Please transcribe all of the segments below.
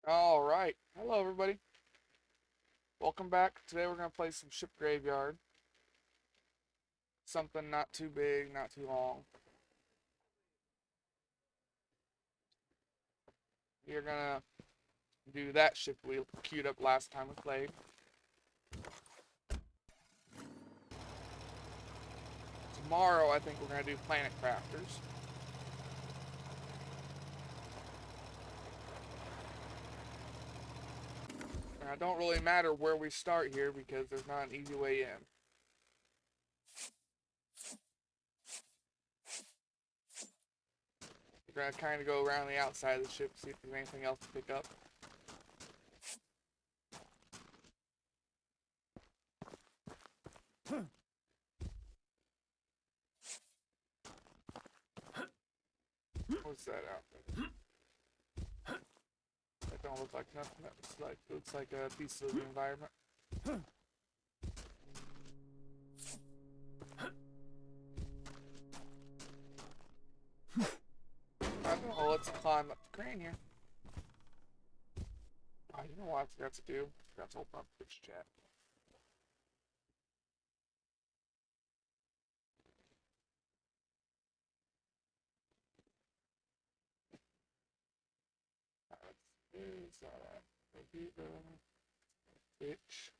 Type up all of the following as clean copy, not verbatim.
All right. Hello, everybody. Welcome back. Today we're going to play some Ship Graveyard. Something not too big, not too long. We're going to do that ship we queued up last time we played. Tomorrow, I think we're going to do Planet Crafters. And it don't really matter where we start here because there's not an easy way in. We're going to kind of go around the outside of the ship, see if there's anything else to pick up. What's that out there? That don't look like nothing. That looks like a piece of the environment. I don't know. Let's climb up the crane here. Oh, you know what I forgot to do? I forgot to open up Twitch chat. Is maybe the Twitch?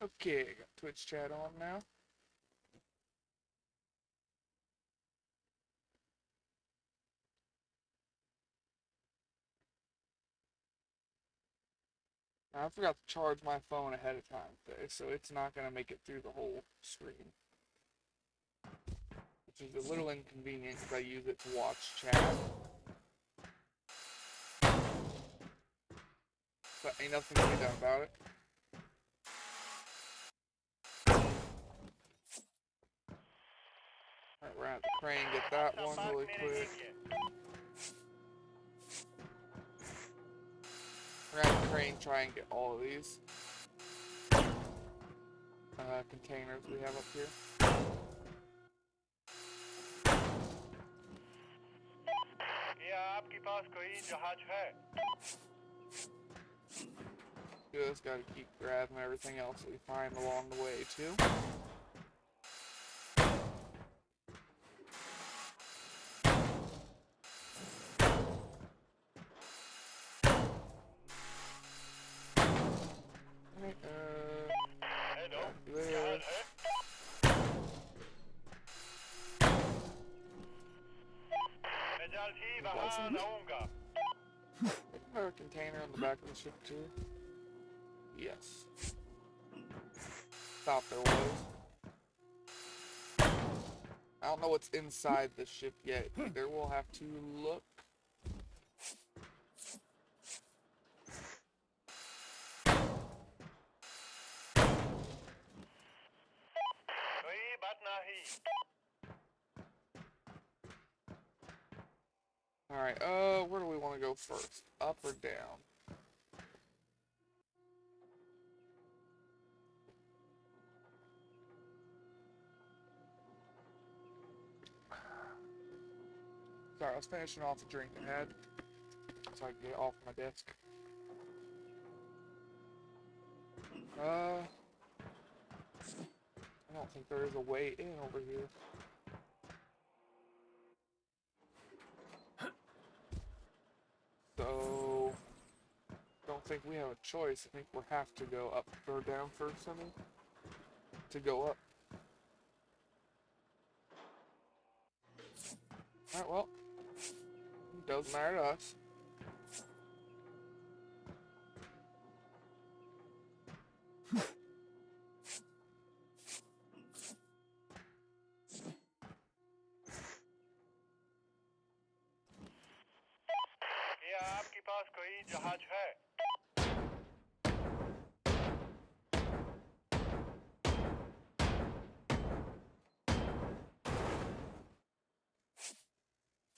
Okay, got Twitch chat on now. Now, I forgot to charge my phone ahead of time today, so it's not going to make it through the whole screen. Which is a little inconvenient because I use it to watch chat. But ain't nothing to be done about it. Alright, we're at the crane, get that one really quick. We're at the crane, try and get all of these containers we have up here. Just gotta keep grabbing everything else that we find along the way too. There. Another container on the back of the ship too. Yes. Thought there was. I don't know what's inside the ship yet either. We'll have to look. Alright, where do we want to go first? Up or down? Sorry, I was finishing off a drink I had, so I can get it off my desk. I don't think there is a way in over here. So, don't think we have a choice. I think we'll have to go up or down first, I mean, to go up. Alright, well, it doesn't matter to us.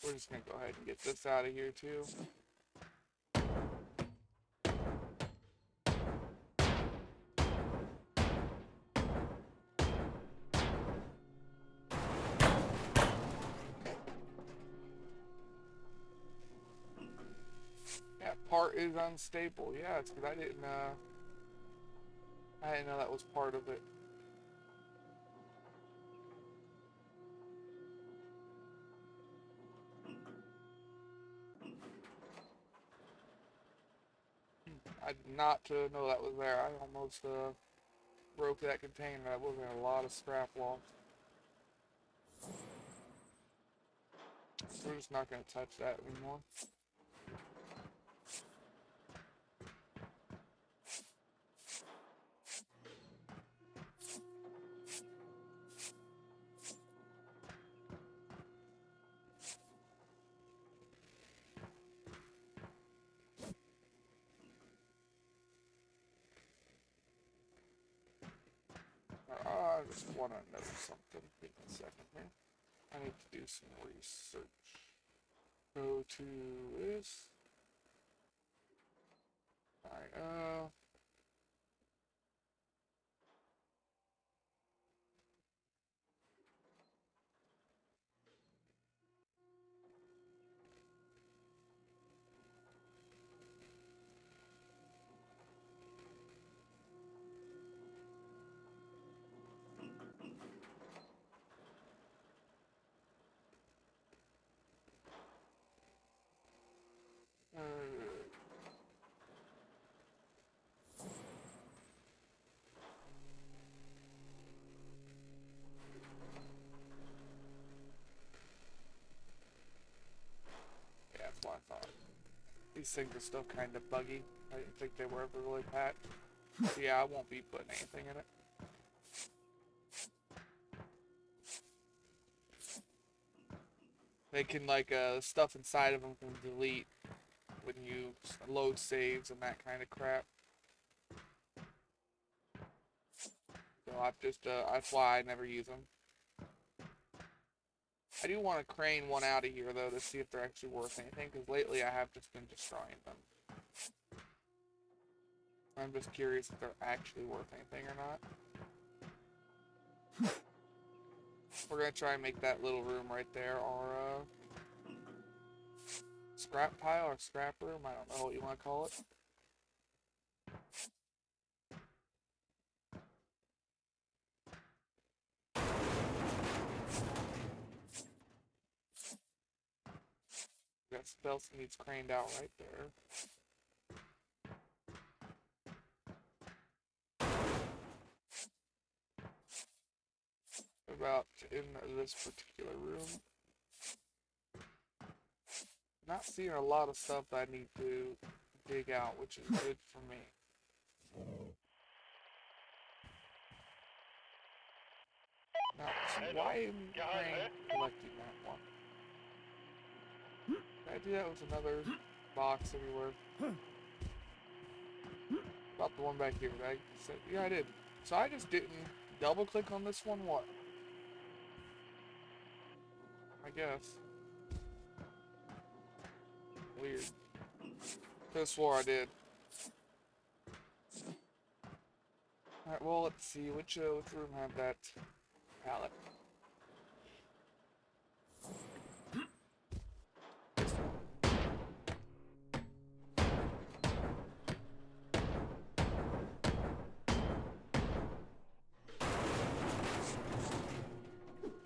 We're just gonna go ahead and get this out of here too. cart is unstable. Yeah, it's because I didn't know that was part of it. I did not know that was there. I almost broke that container. That would have been a lot of scrap loss. We're just not going to touch that anymore. I just want to know something. Give me a second here. I need to do some research. Go to this. Alright, uh, yeah, that's what I thought. These things are still kind of buggy. I didn't think they were ever really patched. So yeah, I won't be putting anything in it. They can, like, stuff inside of them can delete when you load saves and that kind of crap. So I've just, that's why I never use them. I do want to crane one out of here, though, to see if they're actually worth anything, because lately I have just been destroying them. I'm just curious if they're actually worth anything or not. We're going to try and make that little room right there our scrap pile or scrap room. I don't know what you want to call it. That spell needs craned out right there. About in this particular room. Not seeing a lot of stuff that I need to dig out, which is good for me. Now, why am I collecting that one? Did I do that with another box everywhere? About the one back here, right? Yeah, I did. So I just didn't double click on this one, what? I guess. Weird. Could've swore I did. Alright, well, let's see. Which room had that pallet?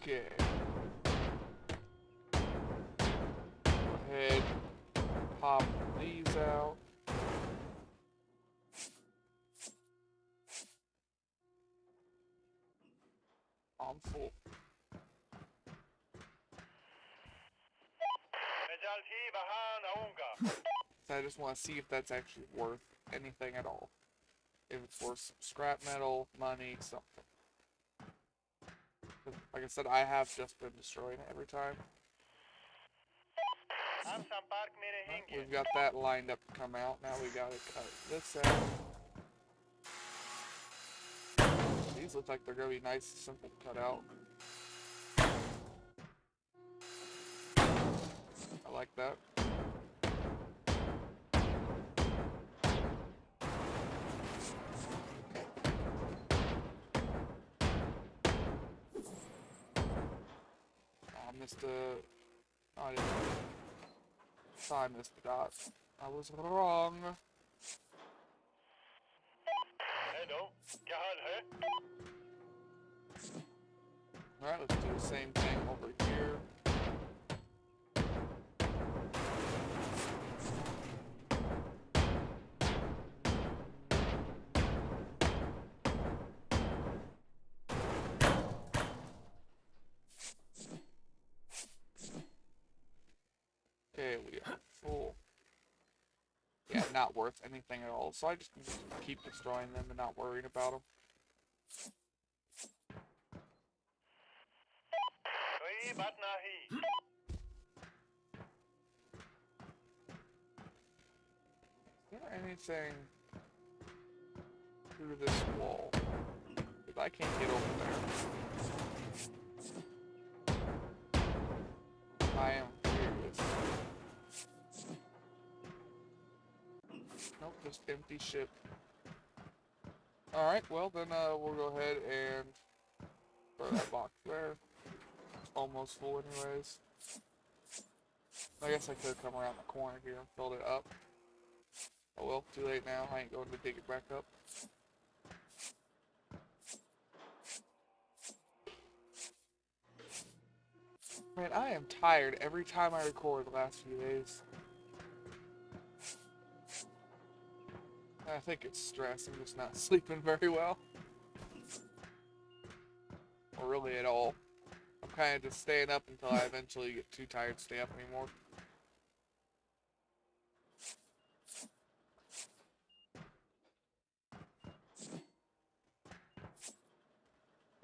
Okay. Go ahead. Pop these out. I'm full. So I just want to see if that's actually worth anything at all. If it's worth some scrap metal, money, something. Like I said, I have just been destroying it every time. Right, we've got that lined up to come out. Now we gotta cut this out. These look like they're gonna be nice, simple cut out. I like that. Oh, I missed a... Oh, I didn't. I thought I missed the dots. I was wrong. Alright, let's do the same thing over here. Okay, we are full. Yeah, not worth anything at all. So I just keep destroying them and not worrying about them. Is there anything through this wall? Because I can't get over there. I am curious. Nope, just empty ship. Alright, well then we'll go ahead and throw that box there. It's almost full anyways. I guess I could come around the corner here and fill it up. Oh well, too late now. I ain't going to dig it back up. Man, I am tired every time I record the last few days. I think it's stress. I'm just not sleeping very well. Or really at all. I'm kind of just staying up until I eventually get too tired to stay up anymore.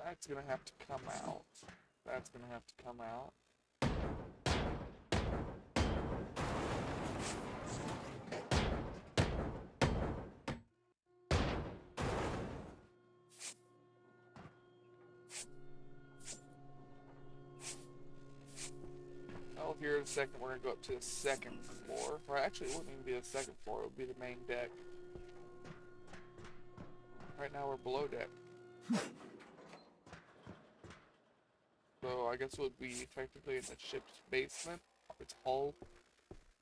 That's gonna have to come out. That's gonna have to come out. Well, here in a second, we're gonna go up to the second floor. Or actually, it wouldn't even be the second floor, it would be the main deck. Right now, we're below deck. So, I guess it would be technically in the ship's basement, its hull.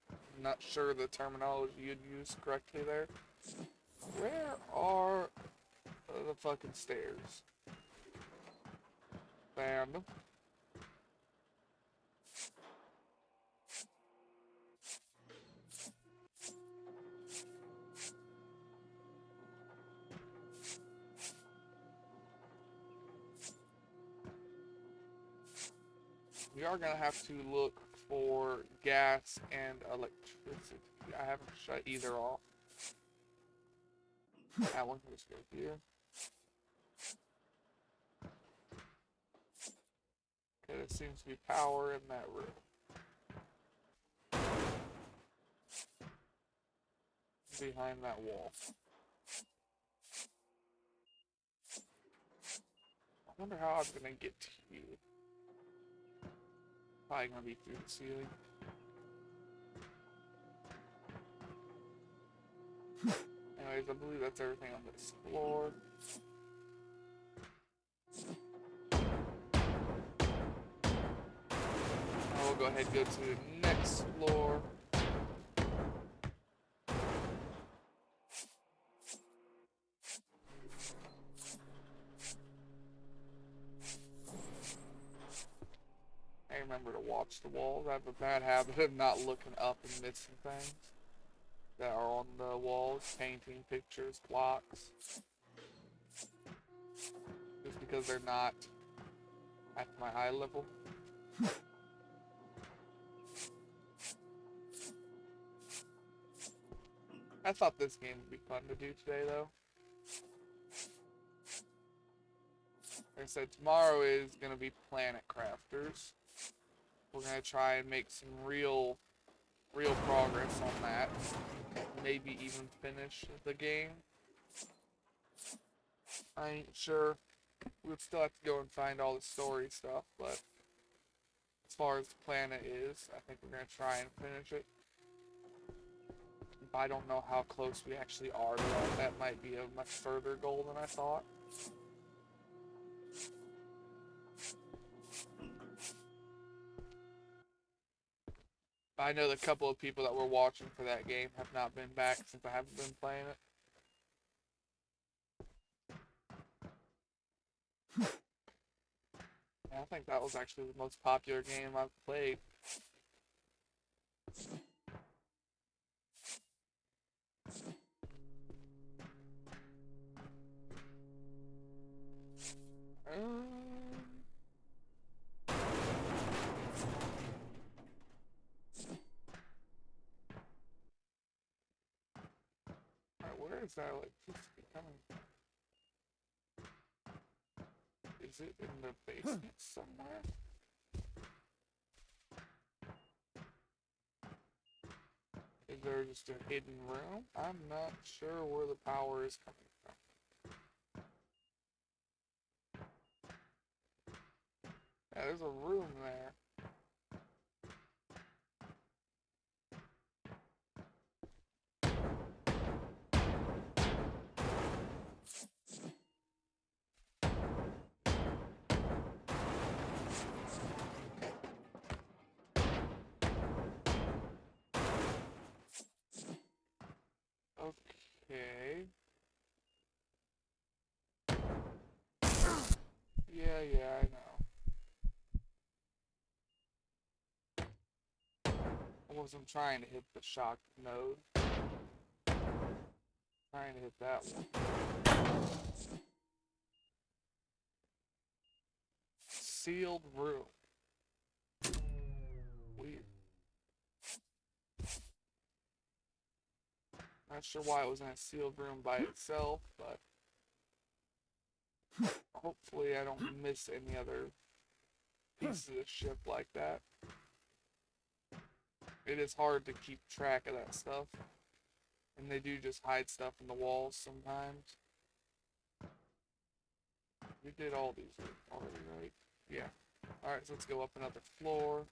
I'm not sure the terminology you'd use correctly there. Where are the fucking stairs? Found them. We are going to have to look for gas and electricity. I haven't shut either off. That one can just go here. Okay, there seems to be power in that room. Behind that wall. I wonder how I'm going to get to you. Probably going to be through the ceiling. Anyways, I believe that's everything on this floor. Now we'll go ahead and go to the next floor. I remember to watch the walls. I have a bad habit of not looking up and missing things that are on the walls, painting, pictures, blocks. Just because they're not at my eye level. I thought this game would be fun to do today, though. Like I said, tomorrow is going to be Planet Crafters. We're going to try and make some real progress on that. Maybe even finish the game. I ain't sure. We'll still have to go and find all the story stuff, but as far as the planet is, I think we're going to try and finish it. I don't know how close we actually are to that. That might be a much further goal than I thought. I know the couple of people that were watching for that game have not been back since I haven't been playing it. And I think that was actually the most popular game I've played. Alright, where is that electricity coming from? Is it in the basement somewhere? Is there just a hidden room? I'm not sure where the power is coming from. Yeah, there's a room there. Okay. Yeah, I know. I wasn't trying to hit the shock node. Trying to hit that one. Sealed room. Weird. Not sure why it was in a sealed room by itself, but hopefully I don't miss any other pieces of the ship like that. It is hard to keep track of that stuff. And they do just hide stuff in the walls sometimes. We did all these already, right? Yeah. Alright, so let's go up another floor.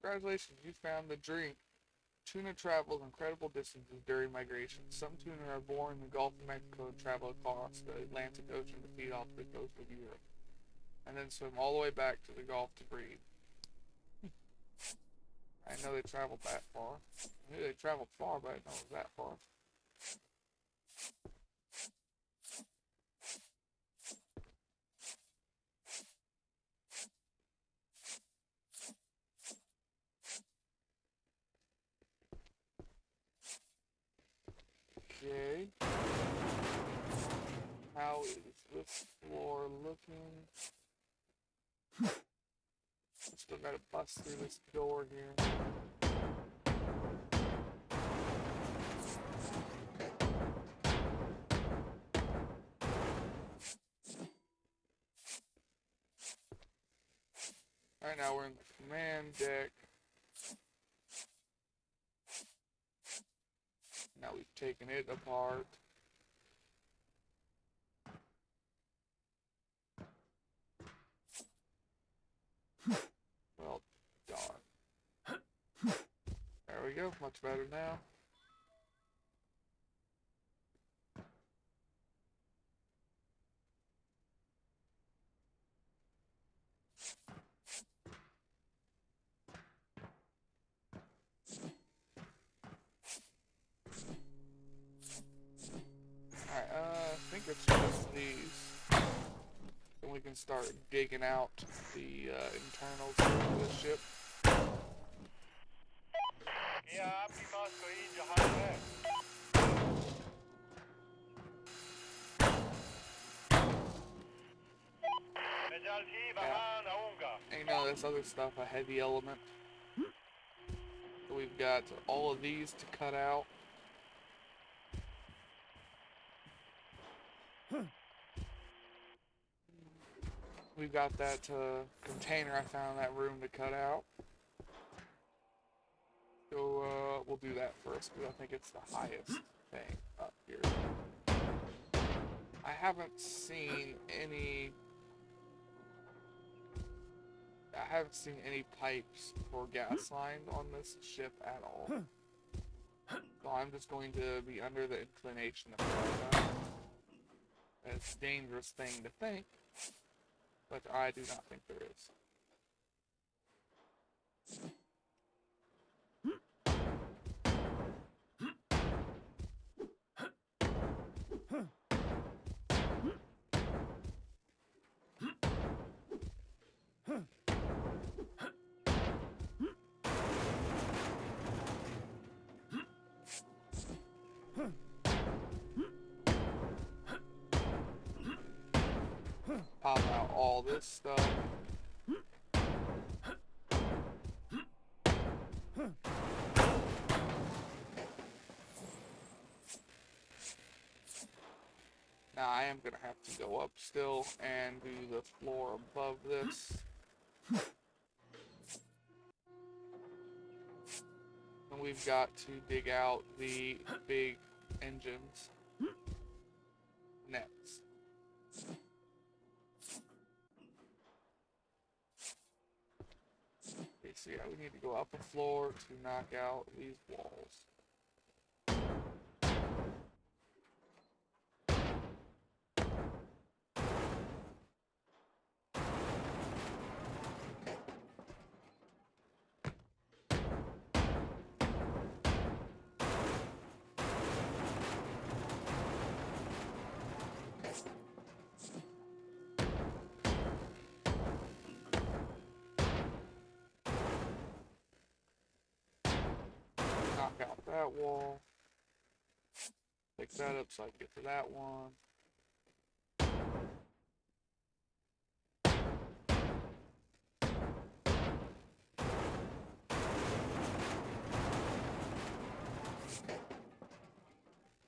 Congratulations, you found the drink. Tuna travels incredible distances during migration. Some tuna are born in the Gulf of Mexico and travel across the Atlantic Ocean to feed off the coast of Europe, and then swim all the way back to the Gulf to breed. I know they traveled that far. I knew they traveled far, but I didn't know it was that far. Okay. How is this floor looking? Still gotta bust through this door here. Alright, now we're in the command deck. Now we've taken it apart. Well, darn. There we go, much better now. Alright, I think it's just these. Then we can start digging out the internals of the ship. Ain't none of this other stuff a heavy element. So we've got all of these to cut out. We've got that container I found in that room to cut out. So we'll do that first because I think it's the highest thing up here. I haven't seen any pipes for gas lines on this ship at all. So I'm just going to be under the inclination of that. It's a dangerous thing to think. but I do not think there is. Pop out all this stuff. Now I am gonna have to go up still and do the floor above this. And we've got to dig out the big engines next. Okay, so yeah, we need to go up a floor to knock out these walls. Knock out that wall. Pick that up so I can get to that one.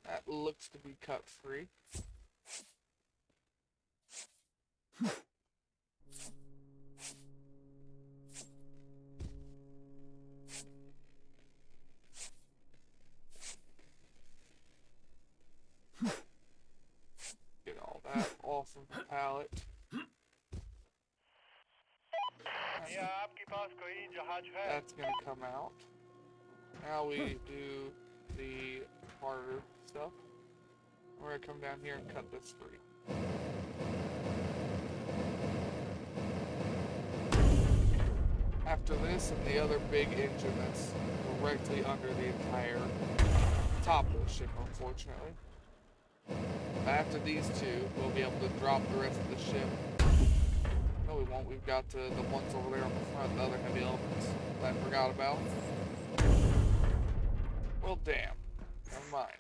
That looks to be cut free. Get all that off of the pallet. That's gonna come out. Now we do the harder stuff. We're gonna come down here and cut this free. After this and the other big engine that's directly under the entire top of the ship, unfortunately. After these two, we'll be able to drop the rest of the ship. No, we won't. We've got the ones over there on the front, the other heavy elements that I forgot about. Well, damn. Never mind.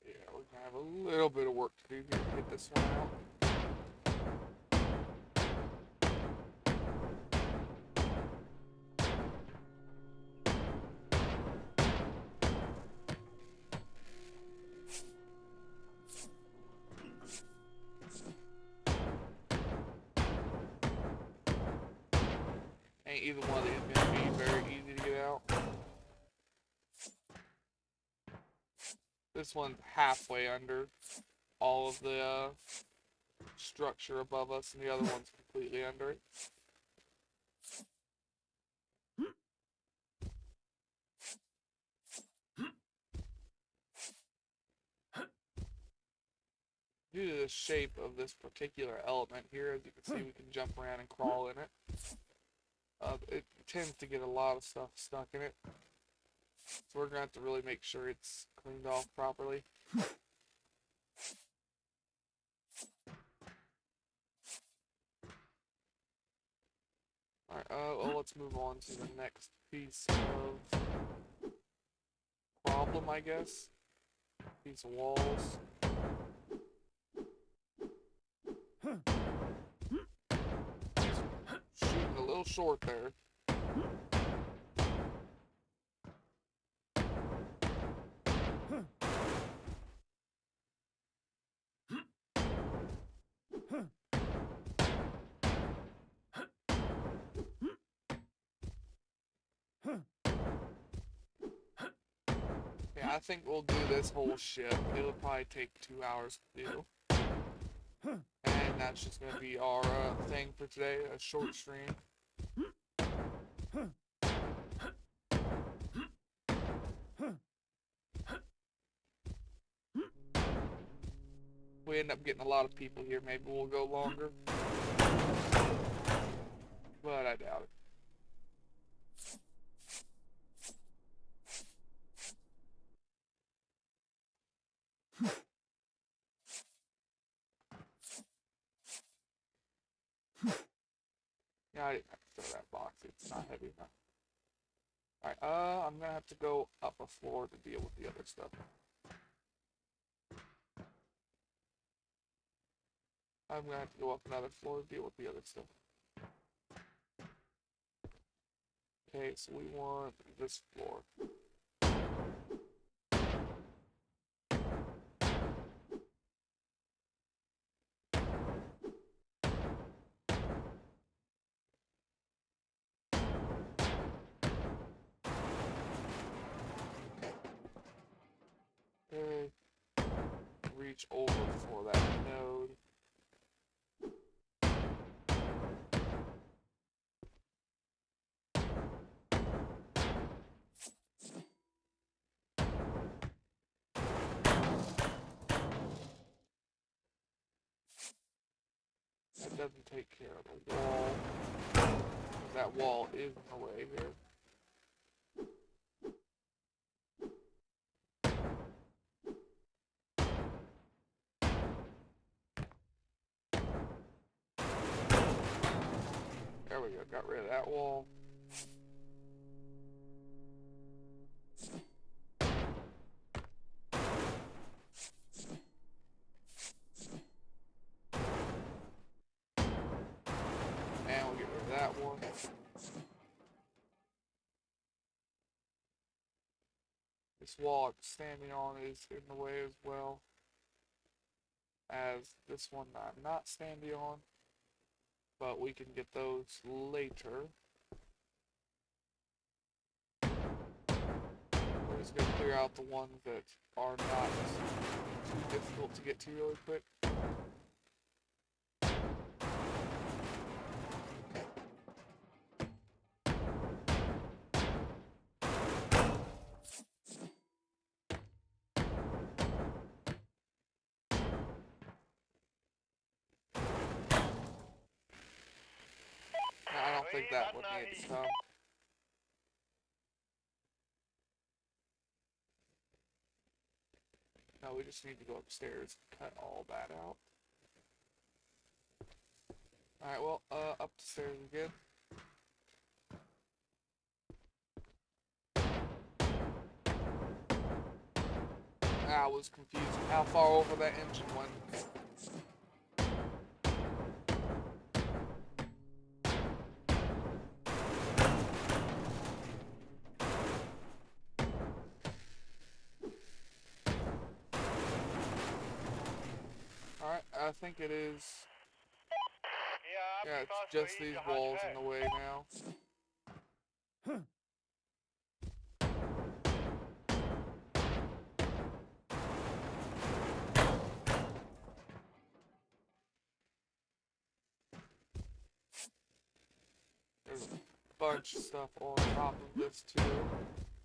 Yeah, we're gonna have a little bit of work to do here to get this one out. Ain't either one of these gonna be very easy to get out. This one's halfway under all of the structure above us, and the other one's completely under it. Due to the shape of this particular element here, as you can see, we can jump around and crawl in it. It tends to get a lot of stuff stuck in it. So we're going to have to really make sure it's cleaned off properly. Alright, well, let's move on to the next piece of problem, I guess. Piece of walls. Shooting a little short there. Yeah, I think we'll do this whole ship. It'll probably take 2 hours to do. And that's just gonna be our thing for today, a short stream. We end up getting a lot of people here, maybe we'll go longer. But I doubt it. Yeah, I didn't have to throw that box. It's not heavy enough. Alright, I'm gonna have to go up a floor to deal with the other stuff. I'm gonna have to go up another floor to deal with the other stuff. Okay, so we want this floor. Okay. Reach over for that node. That doesn't take care of the wall. That wall is in the way here. There we go, got rid of that wall. And we'll get rid of that one. This wall I'm standing on is in the way as well as this one I'm not standing on. But we can get those later. We're just going to clear out the ones that are not too difficult to get to really quick. I don't think that would need to come. No, we just need to go upstairs and cut all that out. Alright, well, up the stairs again. I was confused how far over that engine went. Alright, I think it is. Yeah, it's just these walls in the way now. There's a bunch of stuff on top of this too.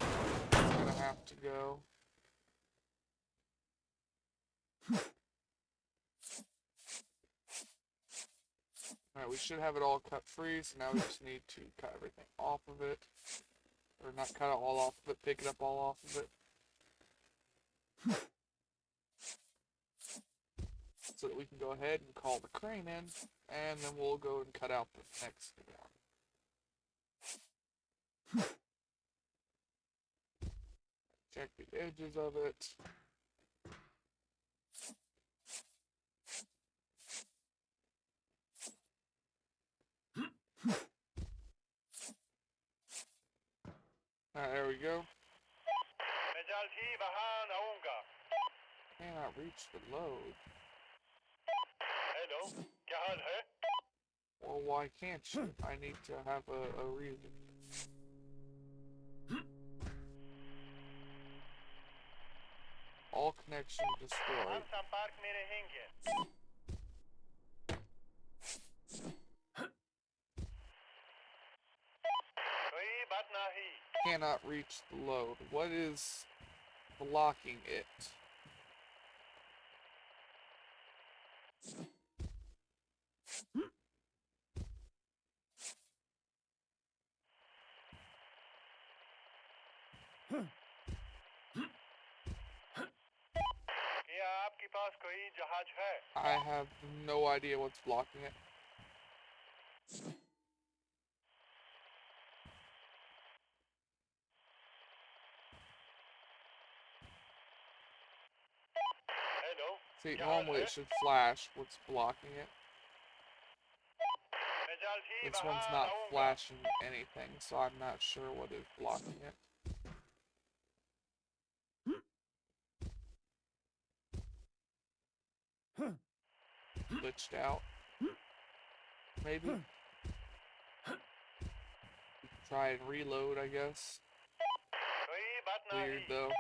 It's gonna have to go. Alright, we should have it all cut free, so now we just need to cut everything off of it. Or not cut it all off of it, pick it up all off of it. So that we can go ahead and call the crane in, and then we'll go and cut out the next one. Check the edges of it. Alright, there we go. Cannot reach the load. Hello. Why can't you? I need to have a reason. All connection destroyed. Cannot reach the load. What is blocking it? I have no idea what's blocking it. See, normally it should flash what's blocking it. This one's not flashing anything, so I'm not sure what is blocking it. Glitched out. Maybe. Try and reload, I guess. Weird though.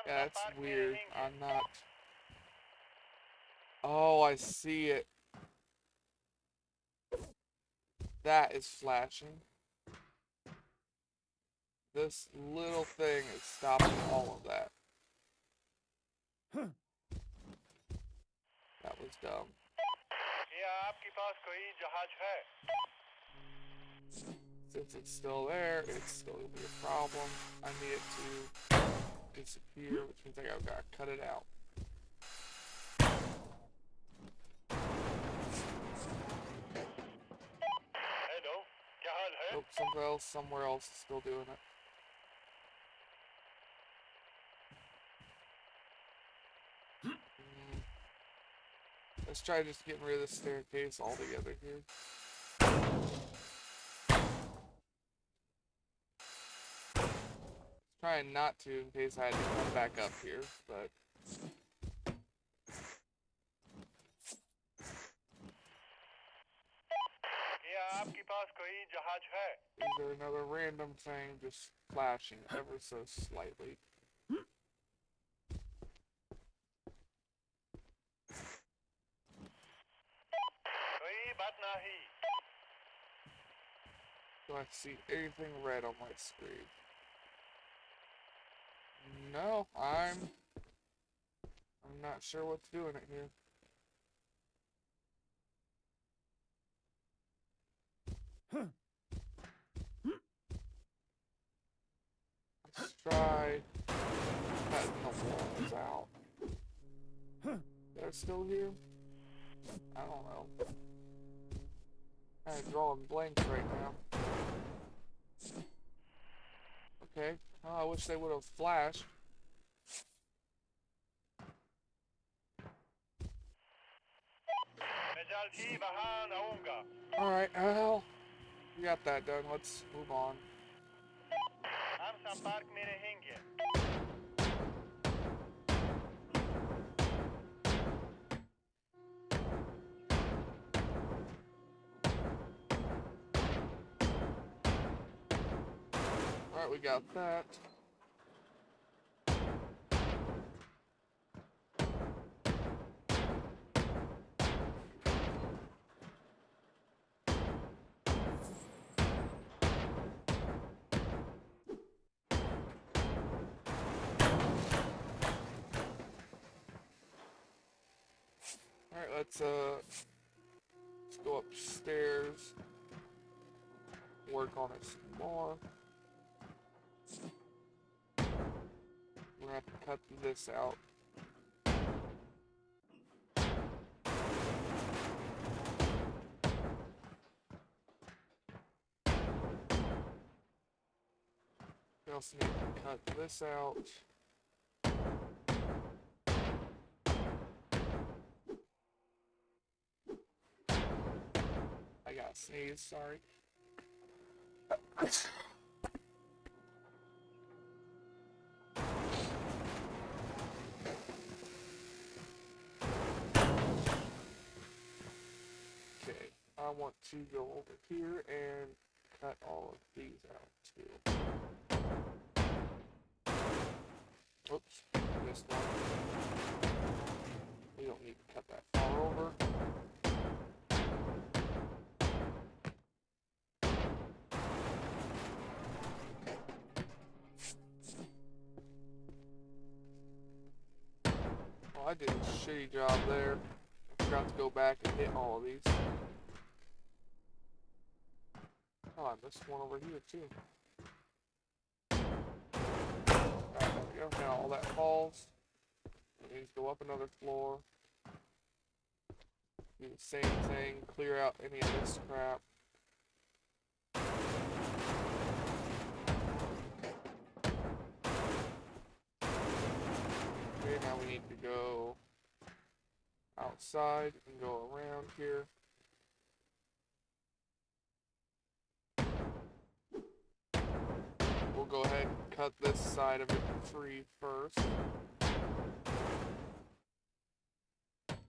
Yeah, that's weird. I'm not... Oh, I see it. That is flashing. This little thing is stopping all of that. That was dumb. Since it's still there, it's still gonna be a problem. I need it to disappear, which means I gotta cut it out. Nope, somewhere else is still doing it. Let's try just getting rid of the staircase altogether here. Trying not to in case I had to come back up here, but... Is there another random thing just flashing ever so slightly? Do I see anything red on my screen? No, I'm not sure what's doing it here. Let's try cutting the walls out. They're still here? I don't know. I'm drawing blanks right now. Okay. Oh, I wish they would have flashed. Alright, well, we got that done. Let's move on. Alright, we got that. Alright, let's go upstairs. Work on it some more. We're gonna have to cut this out. We also need to cut this out. I got Sneeze, sorry. Okay, I want to go over here and cut all of these out too. Oops, missed one. We don't need to cut that far over. Oh, I did a shitty job there. I forgot to go back and hit all of these. Oh, I missed one over here too. Alright, there we go. Now all that falls. It needs to go up another floor. Do the same thing. Clear out any of this crap. Okay, now we need to go outside and go around here. We'll go ahead and cut this side of it free first.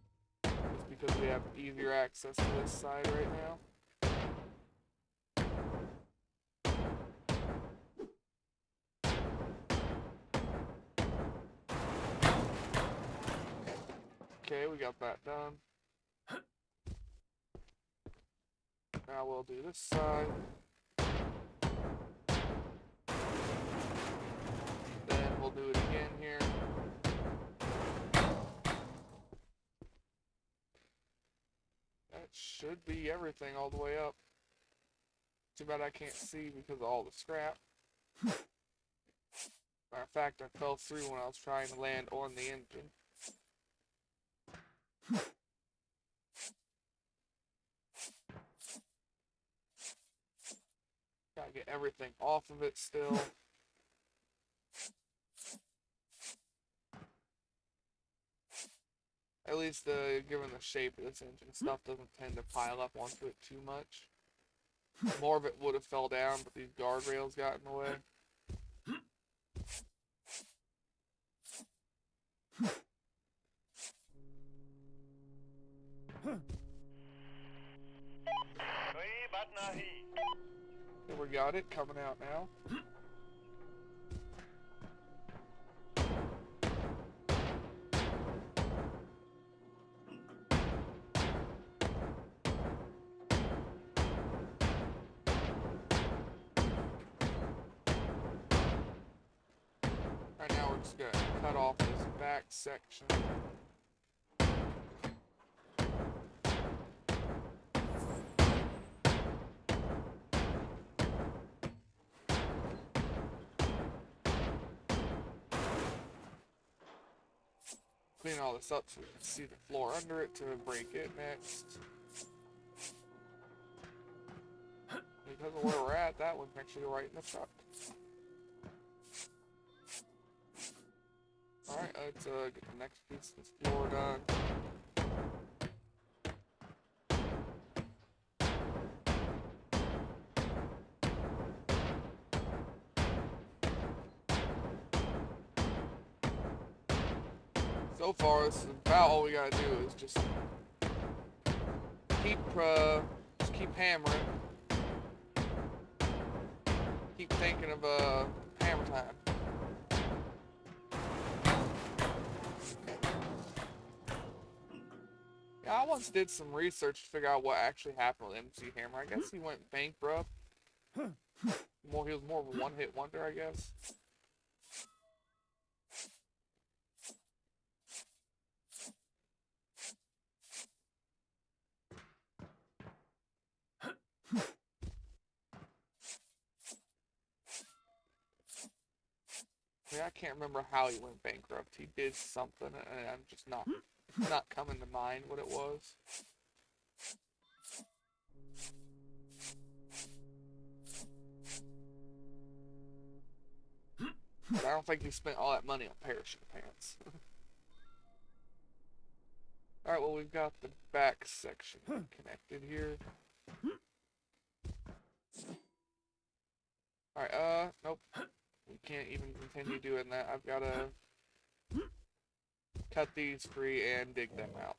Just because we have easier access to this side right now. Okay, we got that done. Now we'll do this side. Then we'll do it again here. That should be everything all the way up. Too bad I can't see because of all the scrap. Matter of fact, I fell through when I was trying to land on the engine. Gotta get everything off of it still. At least given the shape of this engine, stuff doesn't tend to pile up onto it too much. More of it would have fell down, but these guardrails got in the way. Okay, we got it coming out now. Right now we're just gonna cut off this back section. Clean all this up so we can see the floor under it to break it next. Because of where we're at, that one's actually right in the truck. Alright, let's get the next piece of this floor done. So far, this is about all we gotta do is just keep hammering. Keep thinking of hammer time. Yeah, I once did some research to figure out what actually happened with MC Hammer. I guess he went bankrupt. He was more of a one-hit wonder, I guess. I can't remember how he went bankrupt. He did something, and I'm just not coming to mind what it was. But I don't think he spent all that money on parachute pants. Alright, well, we've got the back section connected here. Alright, nope. We can't even continue doing that. I've gotta cut these free and dig them out.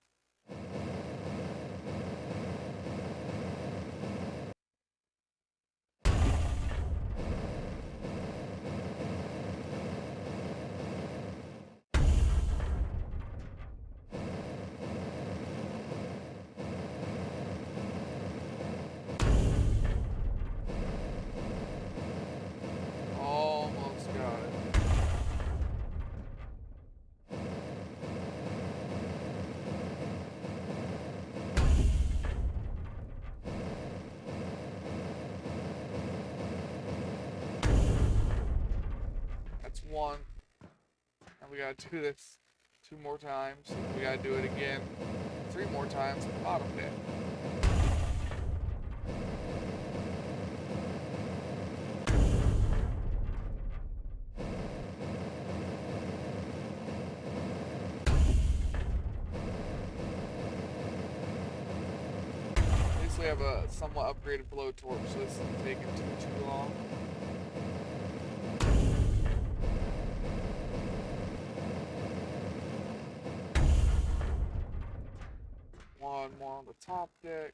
Almost got it. That's one. And we gotta do this 2 more times. We gotta do it again 3 more times at the bottom deck. At least we have a somewhat upgraded blowtorch, so this isn't taking too long. One more on the top deck.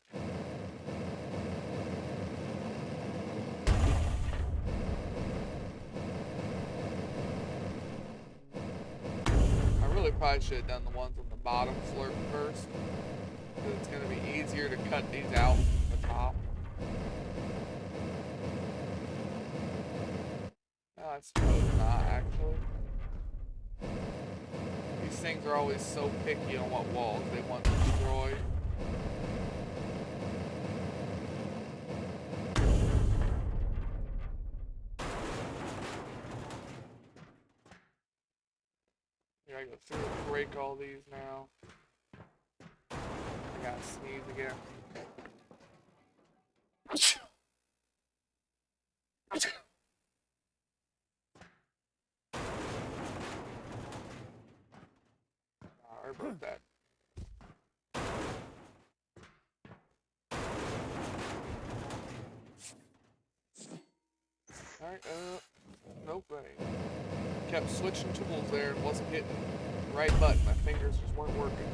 I really probably should have done the ones on the bottom flirt first, because it's going to be easier to cut these out from the top. No, I suppose not, actually. These things are always so picky on what walls they want destroyed. Here, I go through and break all these now. I gotta sneeze again. Sorry about that. Alright, nope, right. Kept switching tools there and wasn't hitting the right button. My fingers just weren't working.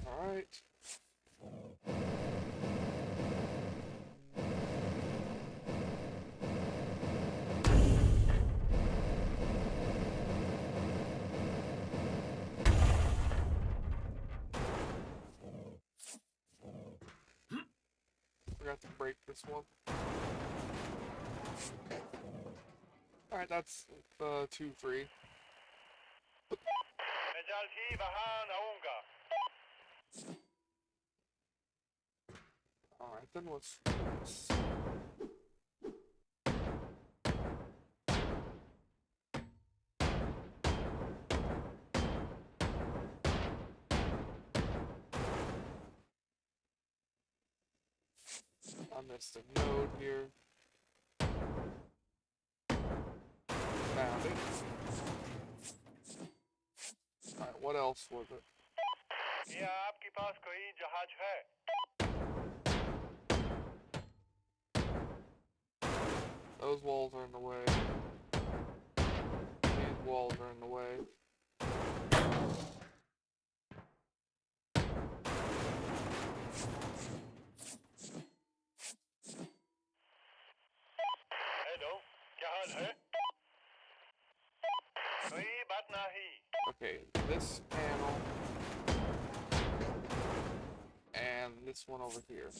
Alright. Forgot to break this one. Alright, that's 2 free. Alright, then what's this? I missed a node here. Found it. Alright, what else was it? Those walls are in the way. These walls are in the way. Okay, this panel and this one over here.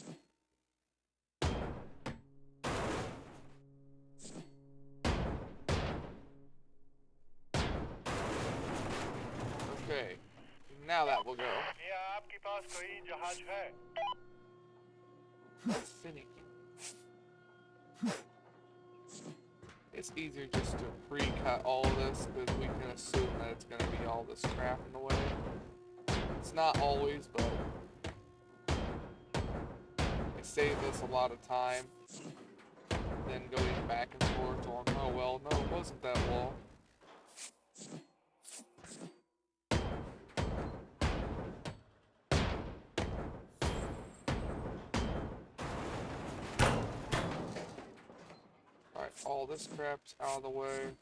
Okay, now that will go. Finicky. It's easier just to pre-cut all of this because we can assume that it's going to be all this crap in the way. It's not always, but It saved us a lot of time than going back and forth on, oh well, no, it wasn't that wall. Alright, all this crap's out of the way.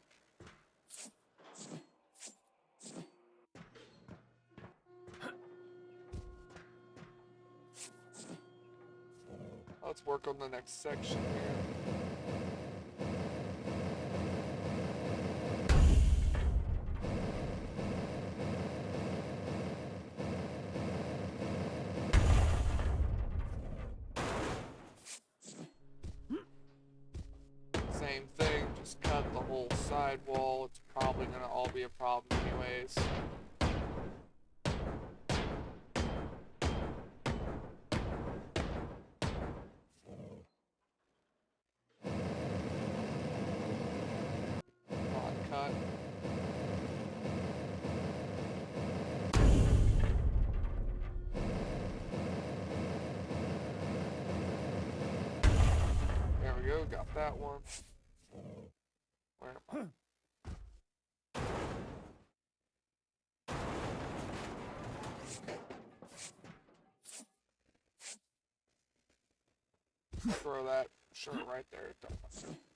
Let's work on the next section here. Same thing, just cut the whole sidewall. It's probably gonna all be a problem anyways. Not cut. There we go, got that one. Where am I? Throw that shirt right there.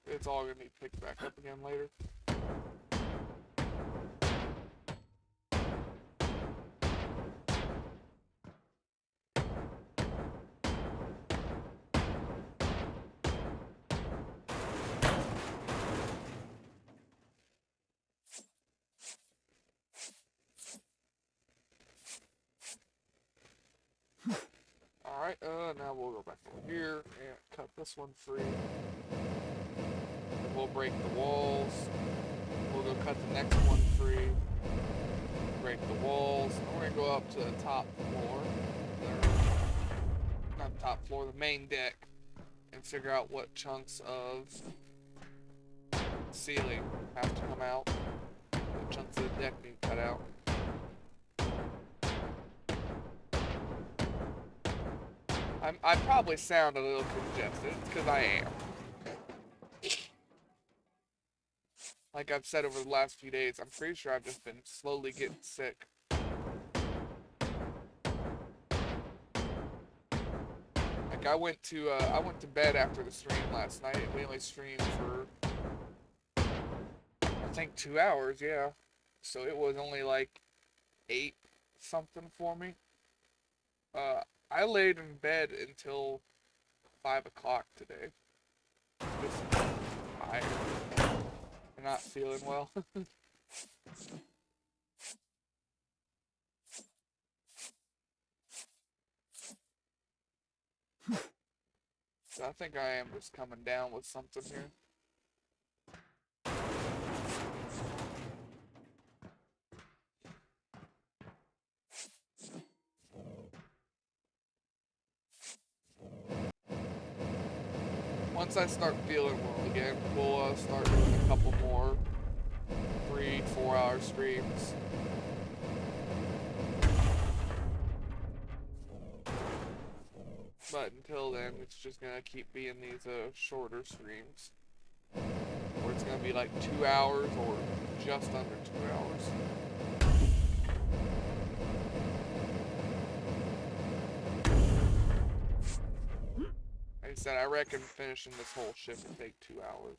It's all gonna be picked back up again later. Alright, now we'll go back over here and cut this one free. And we'll break the walls. We'll go cut the next one free. Break the walls. And we're gonna go up to the top floor. Not the top floor, the main deck. And figure out what chunks of ceiling have to come out. What chunks of the deck need cut out. I probably sound a little congested, because I am. Like I've said over the last few days, I'm pretty sure I've just been slowly getting sick. Like I went to bed after the stream last night. We only streamed for I think 2 hours, yeah. So it was only like 8 something for me. I laid in bed until 5 o'clock today. Just tired. I'm not feeling well. So I think I am just coming down with something here. Once I start feeling well again, we'll start doing a couple more 3-4 hour streams. But until then, it's just gonna keep being these shorter streams. Or it's gonna be like 2 hours or just under 2 hours. Like I said, I reckon finishing this whole ship will take 2 hours.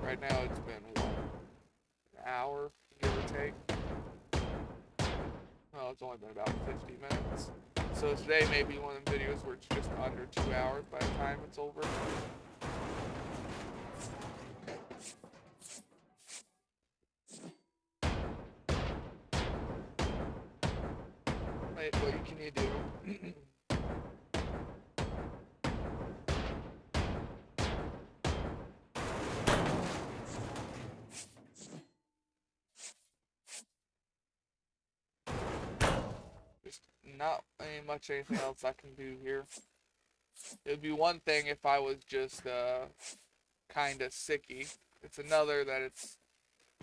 Right now it's been, what, an hour, give or take? Well, it's only been about 50 minutes. So today may be one of the videos where it's just under 2 hours by the time it's over. Wait, what can you do? Not much anything else I can do here. It would be one thing if I was just kind of sicky. It's another that it's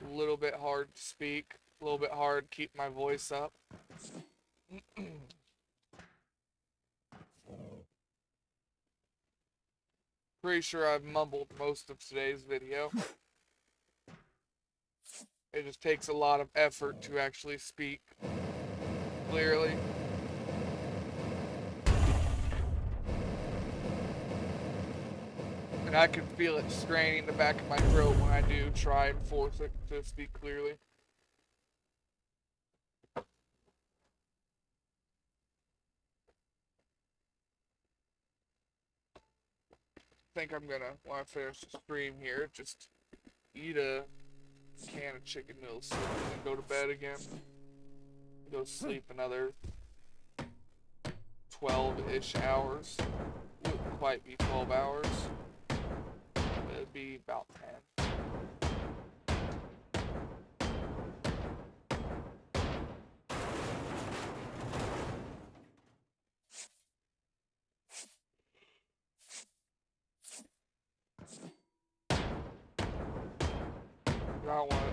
a little bit hard to speak, a little bit hard to keep my voice up. Pretty sure I've mumbled most of today's video. It just takes a lot of effort to actually speak clearly. And I can feel it straining the back of my throat when I do try and force it to speak clearly. I think I'm gonna, when I finish the stream here, just eat a can of chicken noodle soup and then go to bed again. Go sleep another 12-ish hours. Wouldn't quite be 12 hours. It'd be about 10.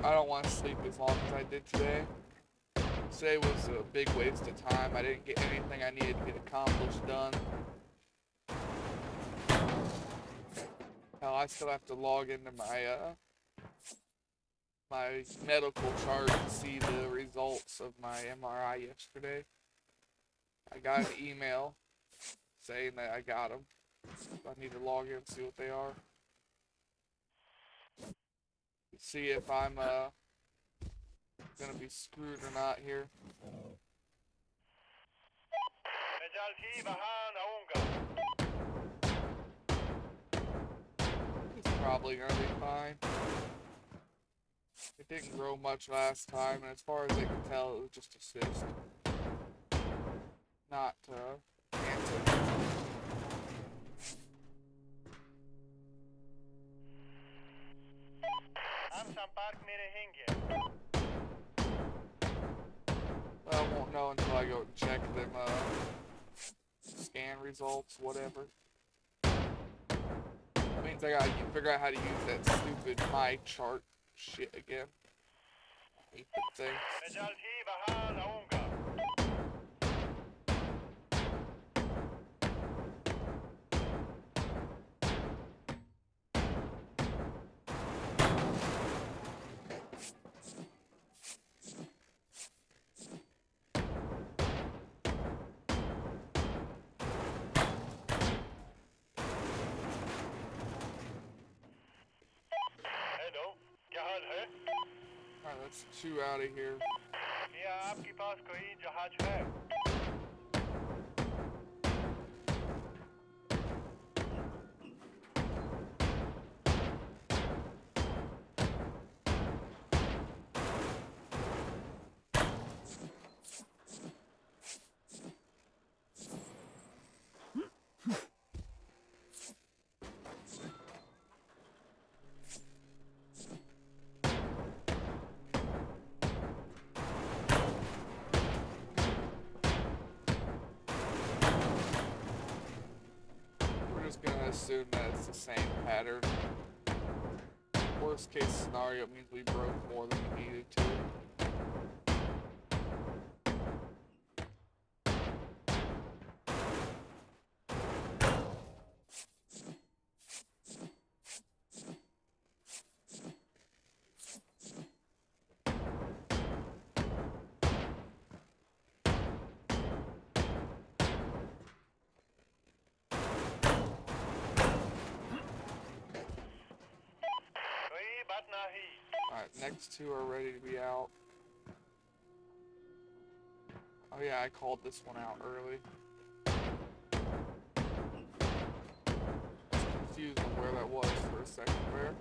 I don't want to sleep as long as I did today. Today was a big waste of time. I didn't get anything I needed to get accomplished done. Hell, I still have to log into my medical chart and see the results of my MRI yesterday. I got an email saying that I got them. So I need to log in and see what they are. See if I'm gonna be screwed or not here. It's probably gonna be fine. It didn't grow much last time, and as far as I can tell, it was just a cyst. Not cancer. Well, I won't know until I go and check them scan results, whatever. That means I gotta figure out how to use that stupid my chart shit again. I hate that thing. Alright, that's 2 out of here. Just gonna assume that it's the same pattern. Worst case scenario means we broke more than we needed to. Alright, next 2 are ready to be out. Oh yeah, I called this one out early. Confused on where that was for a second there.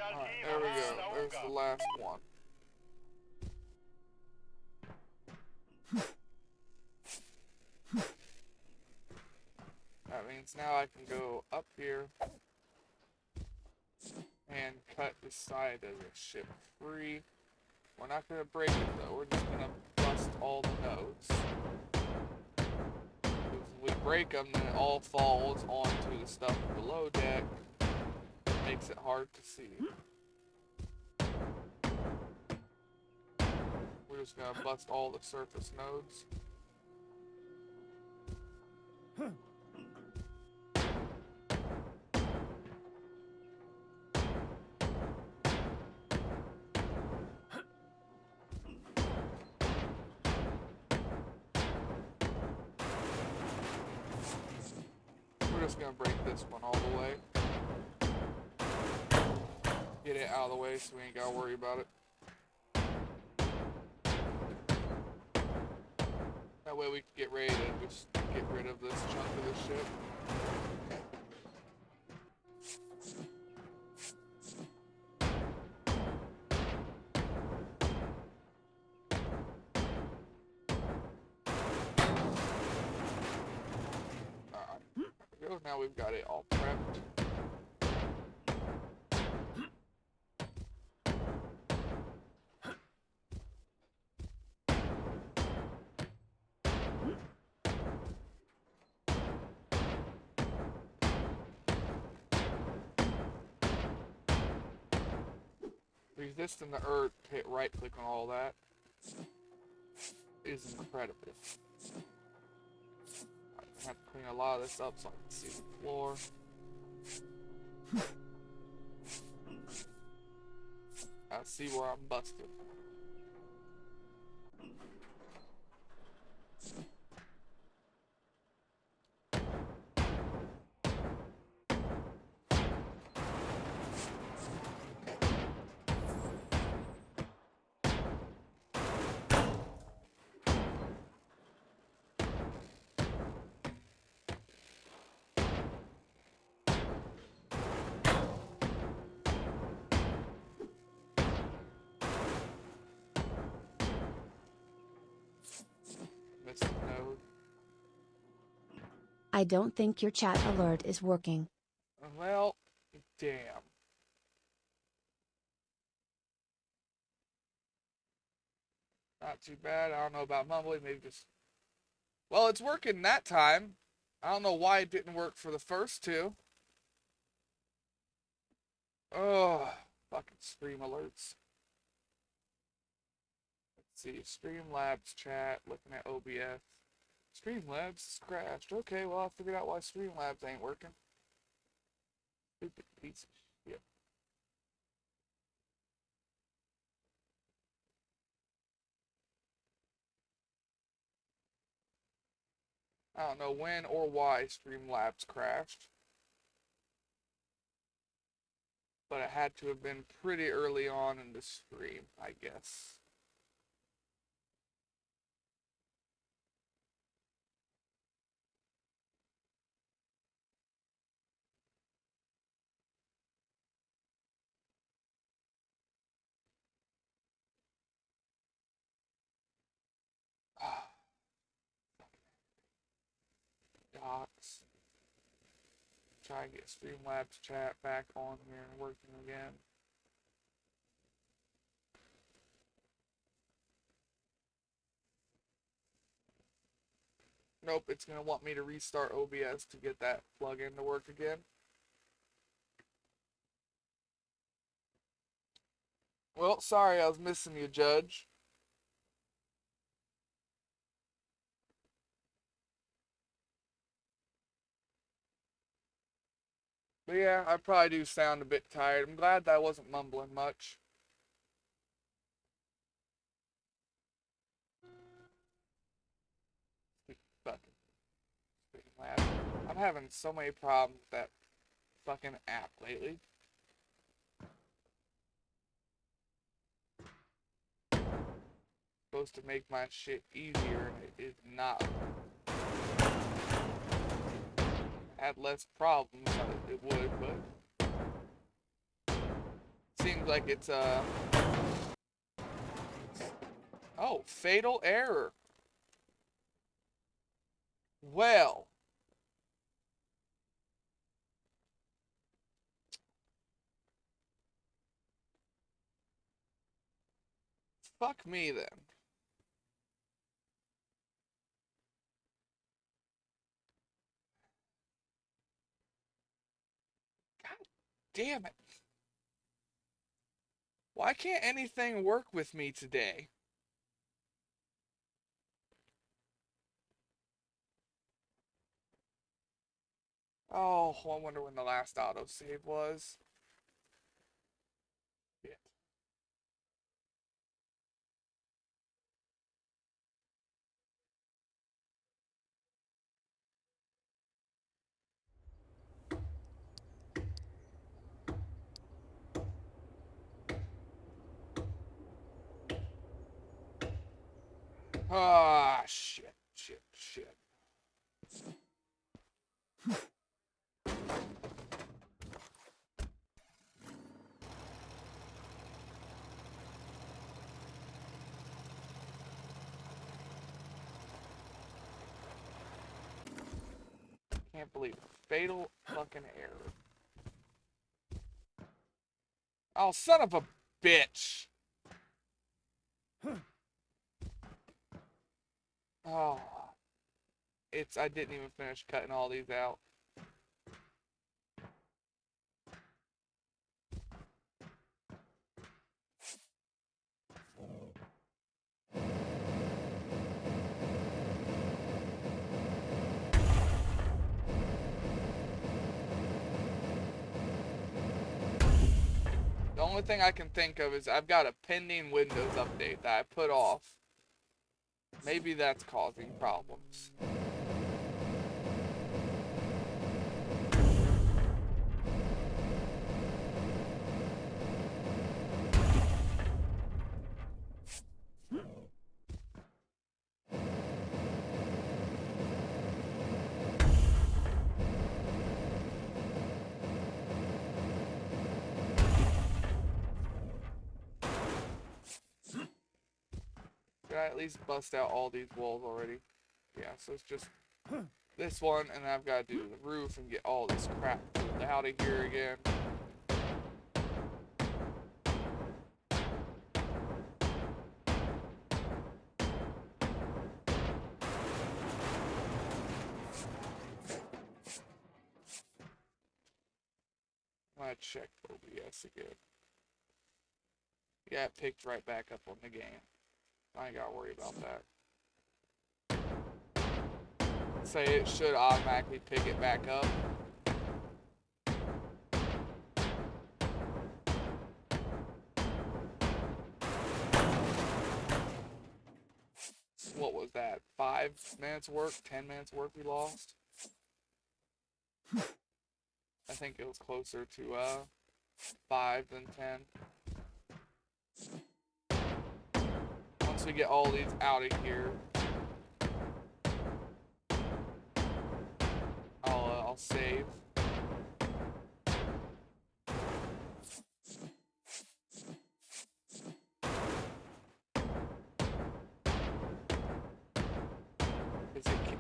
Alright, there we go. There's the last one. That means now I can go up here and cut the side of the ship free. We're not going to break it though, we're just going to bust all the nodes. If we break them, then it all falls onto the stuff below deck. It makes it hard to see. We're just going to bust all the surface nodes. We're just going to break this one all the way. Get it out of the way so we ain't got to worry about it. That way we can get ready to just get rid of this chunk of this ship. Alright, there we go. Now we've got it all prepped. Resisting the earth, hit right click on all that is incredible. I have to clean a lot of this up so I can see the floor. I see where I'm busted. Missed a node. I don't think your chat alert is working. Well, damn. Not too bad. I don't know about mumbling. Maybe just... Well, it's working that time. I don't know why it didn't work for the first two. Oh, fucking stream alerts. Let's see. Streamlabs chat. Looking at OBS. Streamlabs is crashed. Okay, well, I figured out why Streamlabs ain't working. Stupid piece of shit. I don't know when or why Streamlabs crashed. But it had to have been pretty early on in the stream, I guess. Docs. Try and get Streamlabs chat back on here and working again. Nope, it's going to want me to restart OBS to get that plugin to work again. Well, sorry I was missing you, Judge. But yeah, I probably do sound a bit tired. I'm glad that I wasn't mumbling much. Fucking Streamlabs. I'm having so many problems with that fucking app lately. Supposed to make my shit easier and it is not. Had less problems, it would, but seems like it's oh, fatal error. Well, Fuck me then. God damn it. Why can't anything work with me today? Oh, I wonder when the last autosave was. Shit. Ah, shit, shit, shit. Can't believe it. Fatal fucking error. Oh, son of a bitch. Oh. I didn't even finish cutting all these out. The only thing I can think of is I've got a pending Windows update that I put off. Maybe that's causing problems. Did I at least bust out all these walls already? Yeah, so it's just this one, and then I've got to do the roof and get all this crap pulled out of here again. I'm gonna check OBS again. Yeah, it picked right back up on the game. I ain't gotta worry about that. Say it should automatically pick it back up. What was that? 5 minutes work? 10 minutes work we lost? I think it was closer to 5 than 10. Once we get all these out of here, I'll save.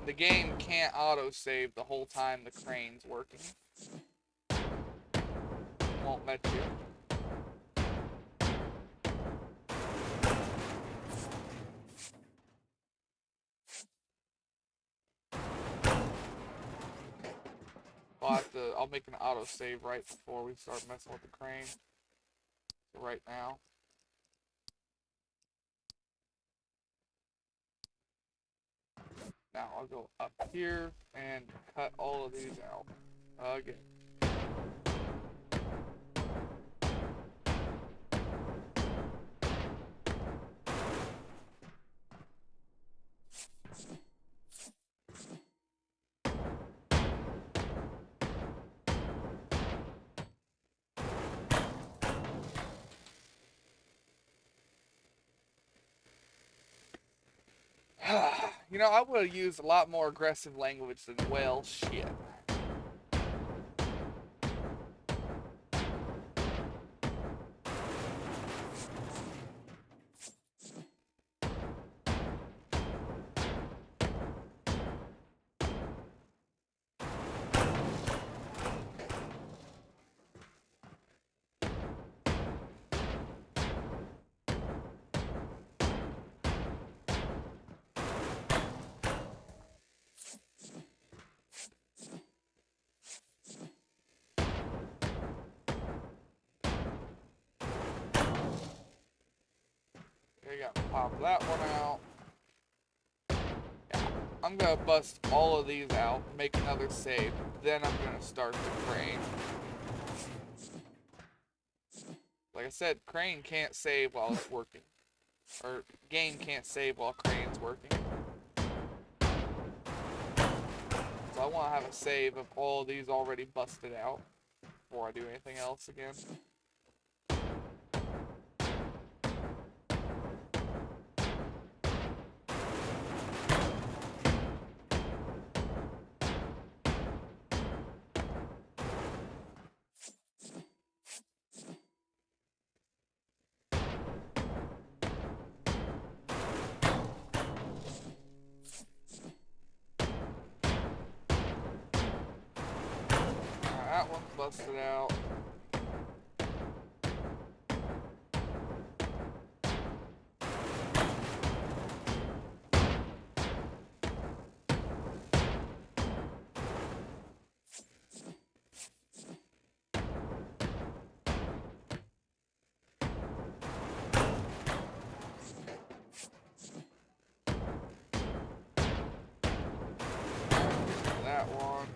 The game can't auto-save the whole time the crane's working. Won't let you. I'll make an auto-save right before we start messing with the crane. So right now. Now I'll go up here and cut all of these out again. You know, I would have used a lot more aggressive language than well shit. We got to pop that one out. Yeah, I'm gonna bust all of these out, make another save, then I'm gonna start the crane. Like I said, crane can't save while it's working. Or game can't save while crane's working. So I want to have a save of all of these already busted out before I do anything else again. That one's busted out. That one.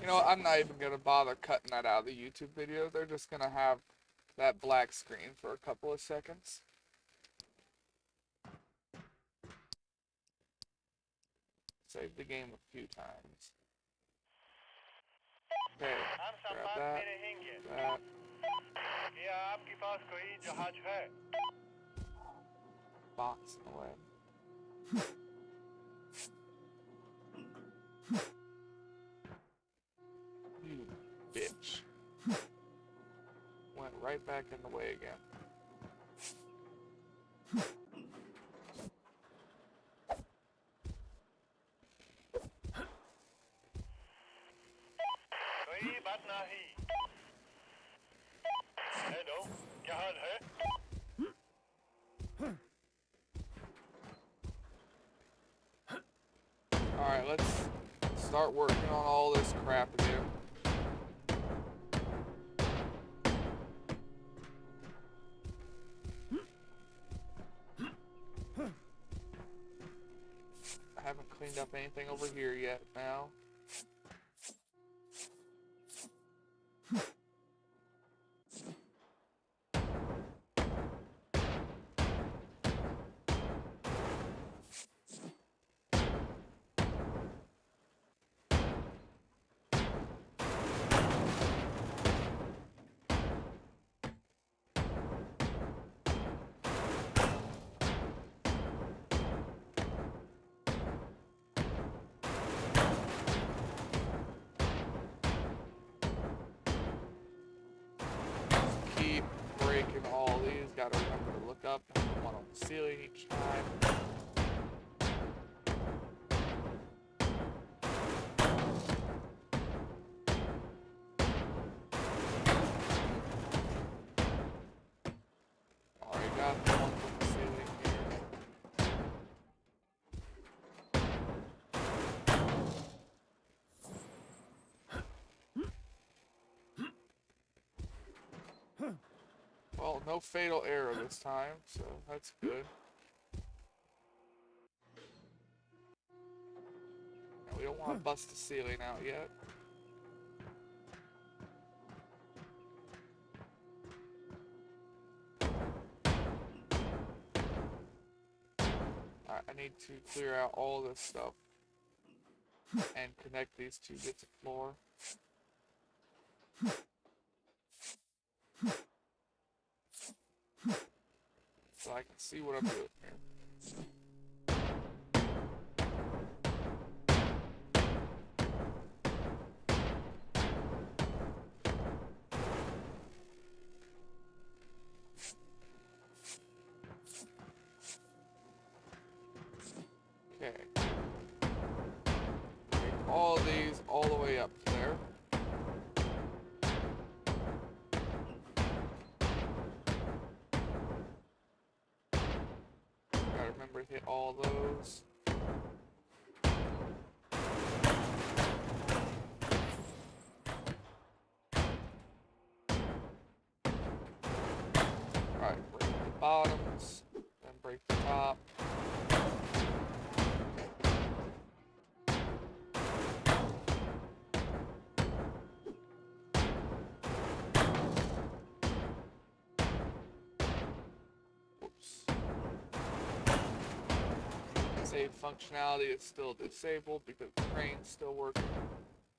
You know what, I'm not even going to bother cutting that out of the YouTube video. They're just going to have that black screen for a couple of seconds. Save the game a few times. Okay, grab that. Box away. You bitch. Went right back in the way again. Alright, let's start working on all this crap again. I haven't cleaned up anything over here yet now. Keep breaking all these. Gotta remember to look up and put one on the ceiling each time. Already got the one from the ceiling here. Well, no fatal error this time, so that's good. And we don't want to bust the ceiling out yet. Alright, I need to clear out all this stuff and connect these two bits of floor. So I can see what I'm doing here. of these all the way up there. Gotta remember to hit all those. Alright, break the bottoms, then break the top. Whoops. Save functionality is still disabled because the crane's still working.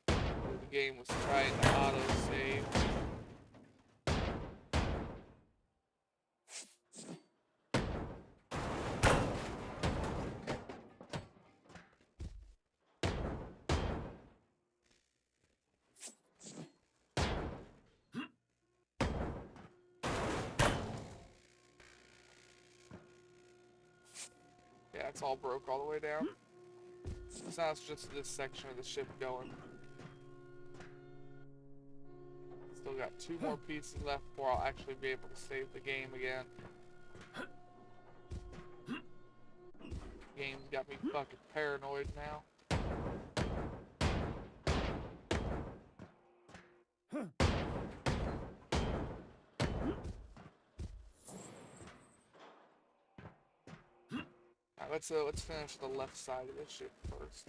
The game was trying to auto-save. Yeah, it's all broke all the way down. So now it's just this section of the ship going. Still got 2 more pieces left before I'll actually be able to save the game again. Game's got me fucking paranoid now. Alright, let's finish the left side of this ship first.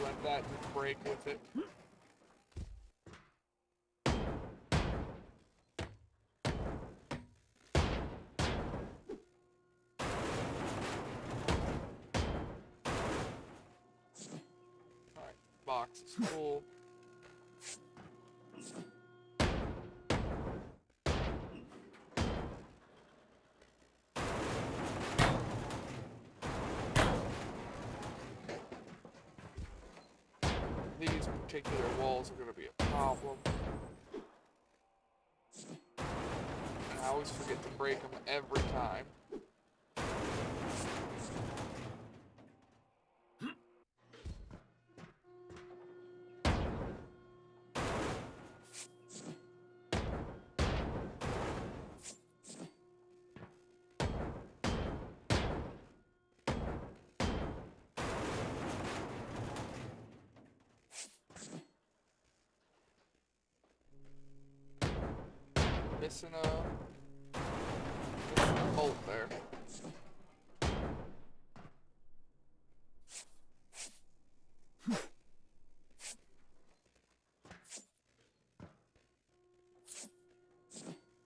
Let that just break with it. Alright, box is full. These particular walls are going to be a problem. And I always forget to break them every time. Missing a bolt there.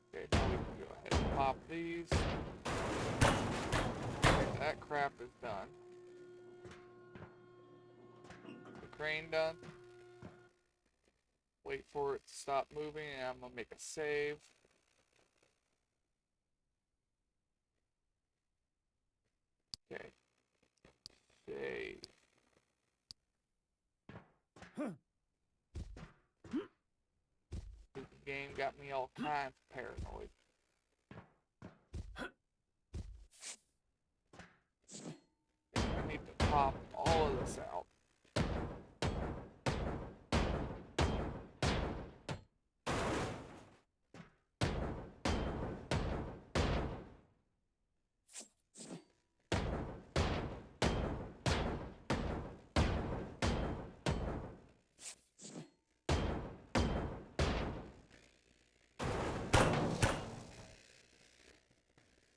Okay, now we can go ahead and pop these. Okay, that crap is done. The crane done. Wait for it to stop moving and I'm gonna make a save. Okay. Save. The game got me all kinds of paranoid. I need to pop all of this out.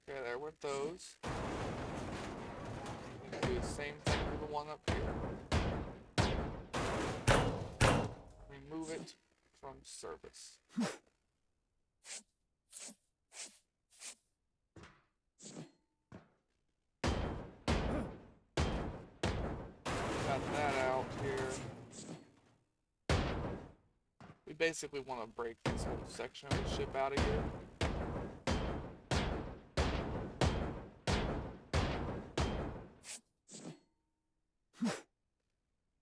Okay, there with those. Do the same thing with the one up here. Remove it from service. You basically want to break this whole section of the ship out of here.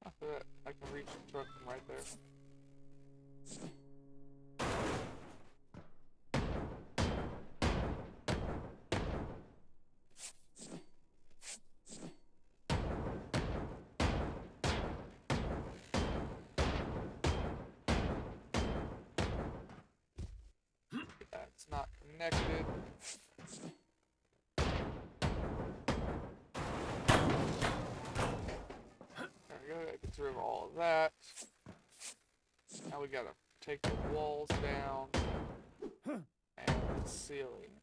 After that, I can reach the truck from right there. That's not connected. There we go, that gets rid of all of that. Now we gotta take the walls down and the ceilings.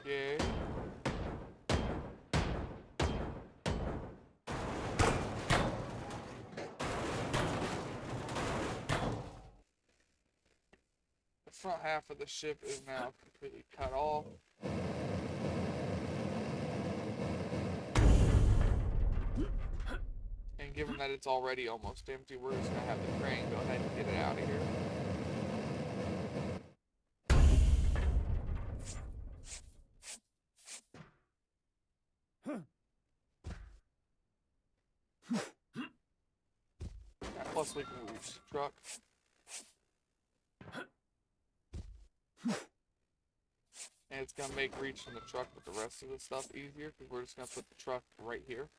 Okay. The front half of the ship is now completely cut off. And given that it's already almost empty, we're just gonna have the crane go ahead and get it out of here. Plus we can reach the truck. And it's gonna make reaching the truck with the rest of the stuff easier because we're just gonna put the truck right here.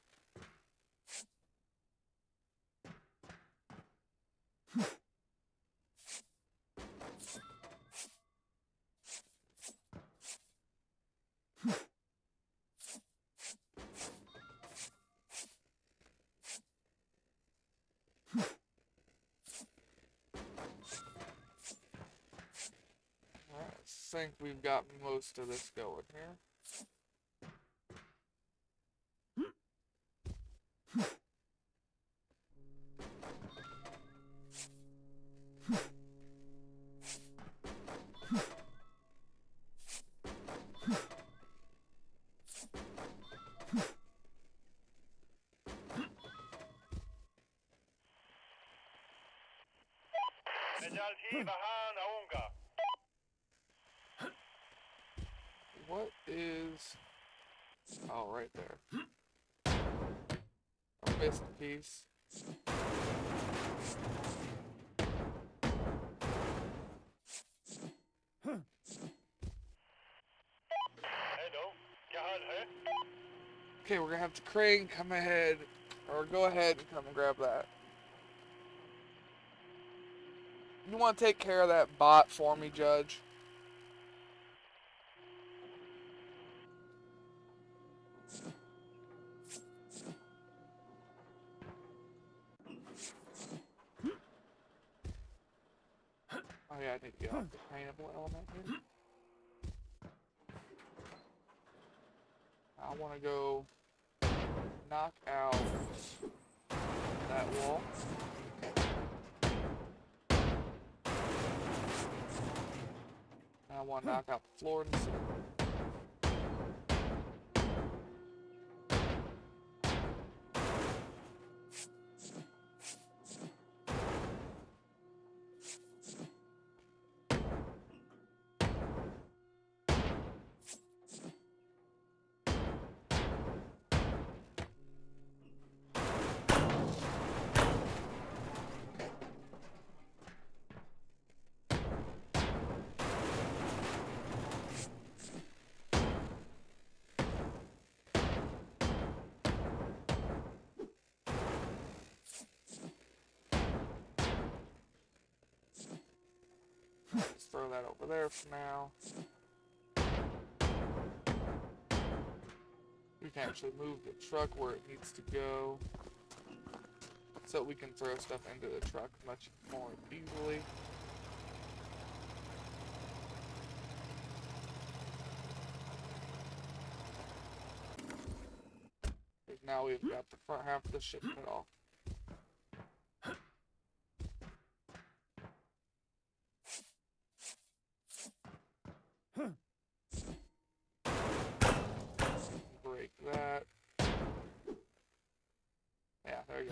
Alright, I think we've got most of this going here. What is... Oh, right there. A missed piece. Okay, we're gonna have the crane come ahead, or go ahead and come and grab that. You want to take care of that bot for me, Judge? Oh yeah, I need to get off the paintable element here. I want to go knock out that wall. And I want to knock out the floor and the ceiling. Just throw that over there for now. We can actually move the truck where it needs to go, so we can throw stuff into the truck much more easily. Because now we've got the front half of the ship cut off.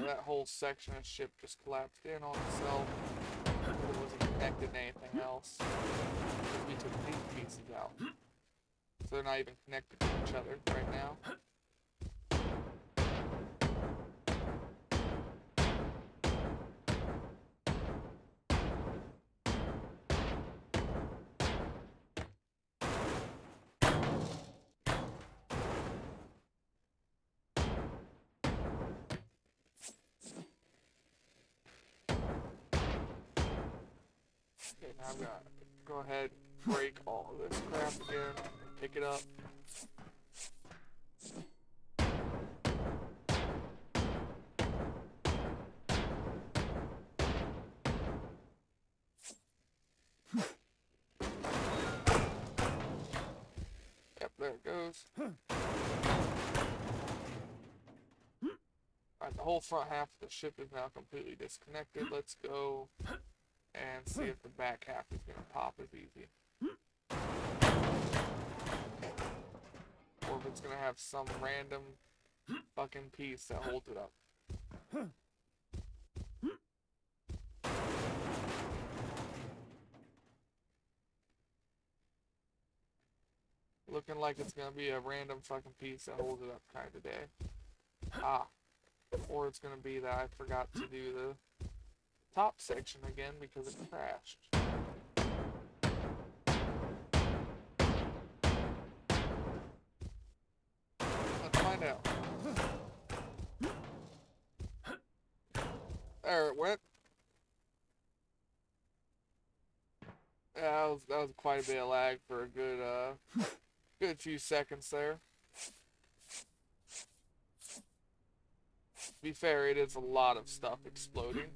that whole section of ship just collapsed in on itself. It wasn't connected to anything else. Because we took these pieces out. So they're not even connected to each other right now. Okay, now I've got to go ahead and break all of this crap again and pick it up. Yep, there it goes. Alright, the whole front half of the ship is now completely disconnected. Let's go and see if the back half is going to pop as easy. Or if it's going to have some random fucking piece that holds it up. Looking like it's going to be a random fucking piece that holds it up kind of day. Ah. Or it's going to be that I forgot to do the top section again because it crashed. Let's find out. There it went. Yeah, that was quite a bit of lag for a good few seconds there. To be fair, it is a lot of stuff exploding.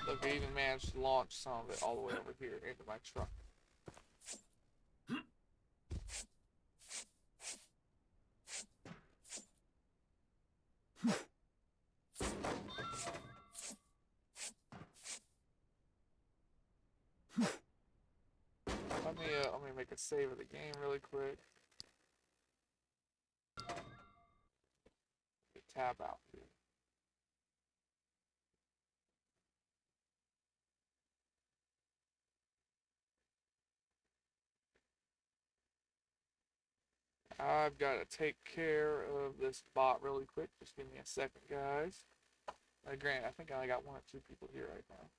Look, I even managed to launch some of it all the way over here into my truck. Let me make a save of the game really quick. Tab out here. I've got to take care of this bot really quick. Just give me a second, guys. Granted, I think I only got 1 or 2 people here right now.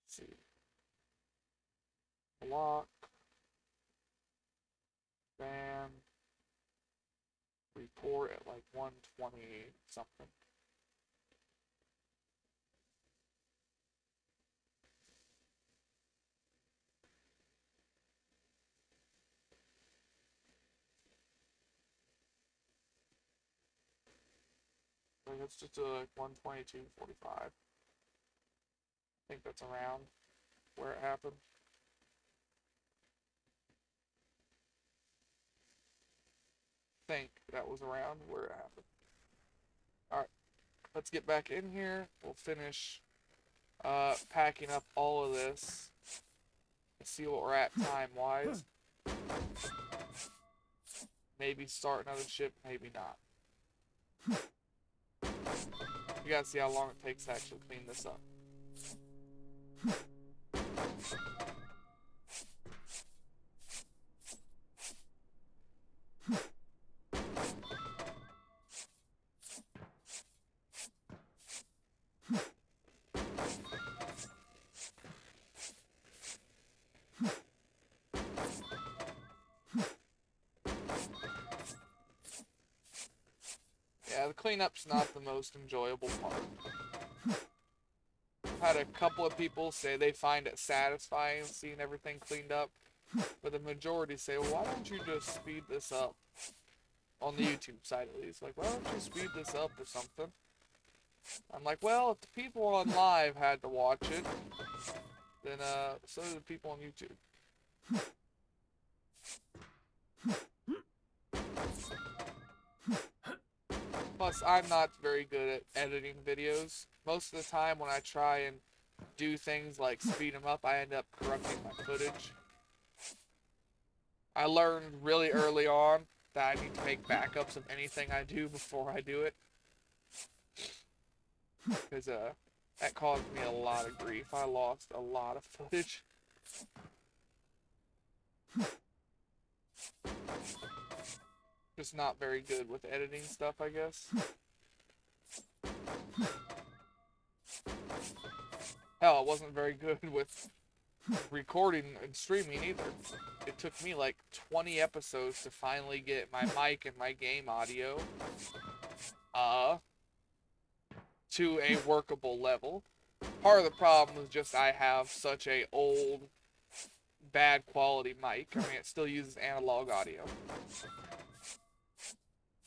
Let's see. Block. Ban. Report at like 120 something. Like let's just do like 122.45. I think that's around where it happened. I think that was around where it happened. Alright, let's get back in here. We'll finish packing up all of this. Let's see what we're at time-wise. Maybe start another ship, maybe not. You gotta see how long it takes to actually clean this up. Yeah, the cleanup's not the most enjoyable part. I've had a couple of people say they find it satisfying seeing everything cleaned up, but the majority say, well, why don't you just speed this up? On the YouTube side at least. Like, why don't you speed this up or something? I'm like, well, if the people on live had to watch it, then so do the people on YouTube. Plus, I'm not very good at editing videos. Most of the time when I try and do things like speed them up, I end up corrupting my footage. I learned really early on that I need to make backups of anything I do before I do it. Because that caused me a lot of grief. I lost a lot of footage. Just not very good with editing stuff, I guess. Hell, I wasn't very good with recording and streaming either. It took me like 20 episodes to finally get my mic and my game audio to a workable level. Part of the problem was just I have such a old, bad quality mic. I mean, it still uses analog audio.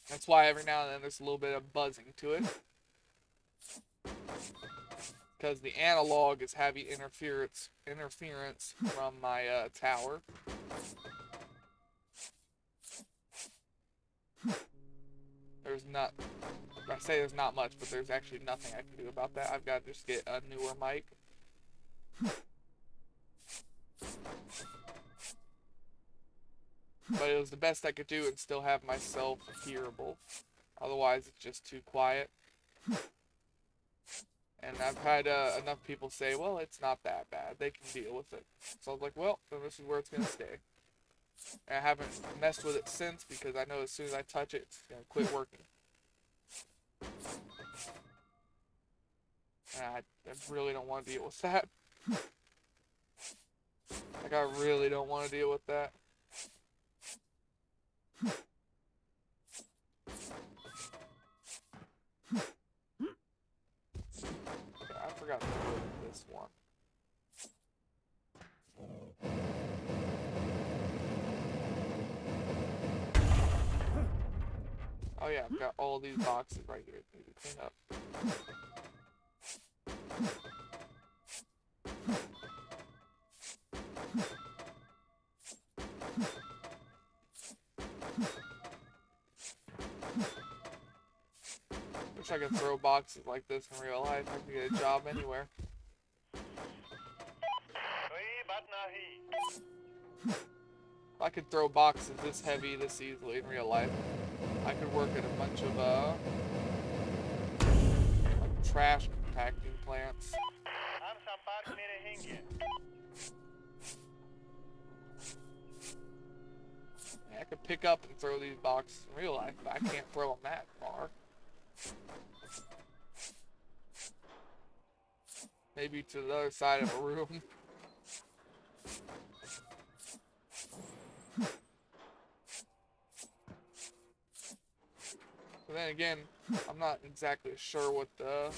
That's why every now and then there's a little bit of buzzing to it. Because the analog is heavy interference from my tower. I say there's not much, but there's actually nothing I can do about that. I've got to just get a newer mic. But it was the best I could do and still have myself hearable. Otherwise, it's just too quiet. And I've had enough people say, well, it's not that bad. They can deal with it. So I was like, well, then this is where it's going to stay. And I haven't messed with it since because I know as soon as I touch it, it's going to quit working. And I really don't want to deal with that. Like, I really don't want to deal with that. Yeah, I forgot to put this one. Oh yeah, I've got all these boxes right here that need to clean up. Wish I could throw boxes like this in real life. I could get a job anywhere. If I could throw boxes this heavy, this easily in real life, I could work at a bunch of like trash compacting plants. Yeah, I could pick up and throw these boxes in real life, but I can't throw them that far. Maybe to the other side of a room. But then again, I'm not exactly sure what the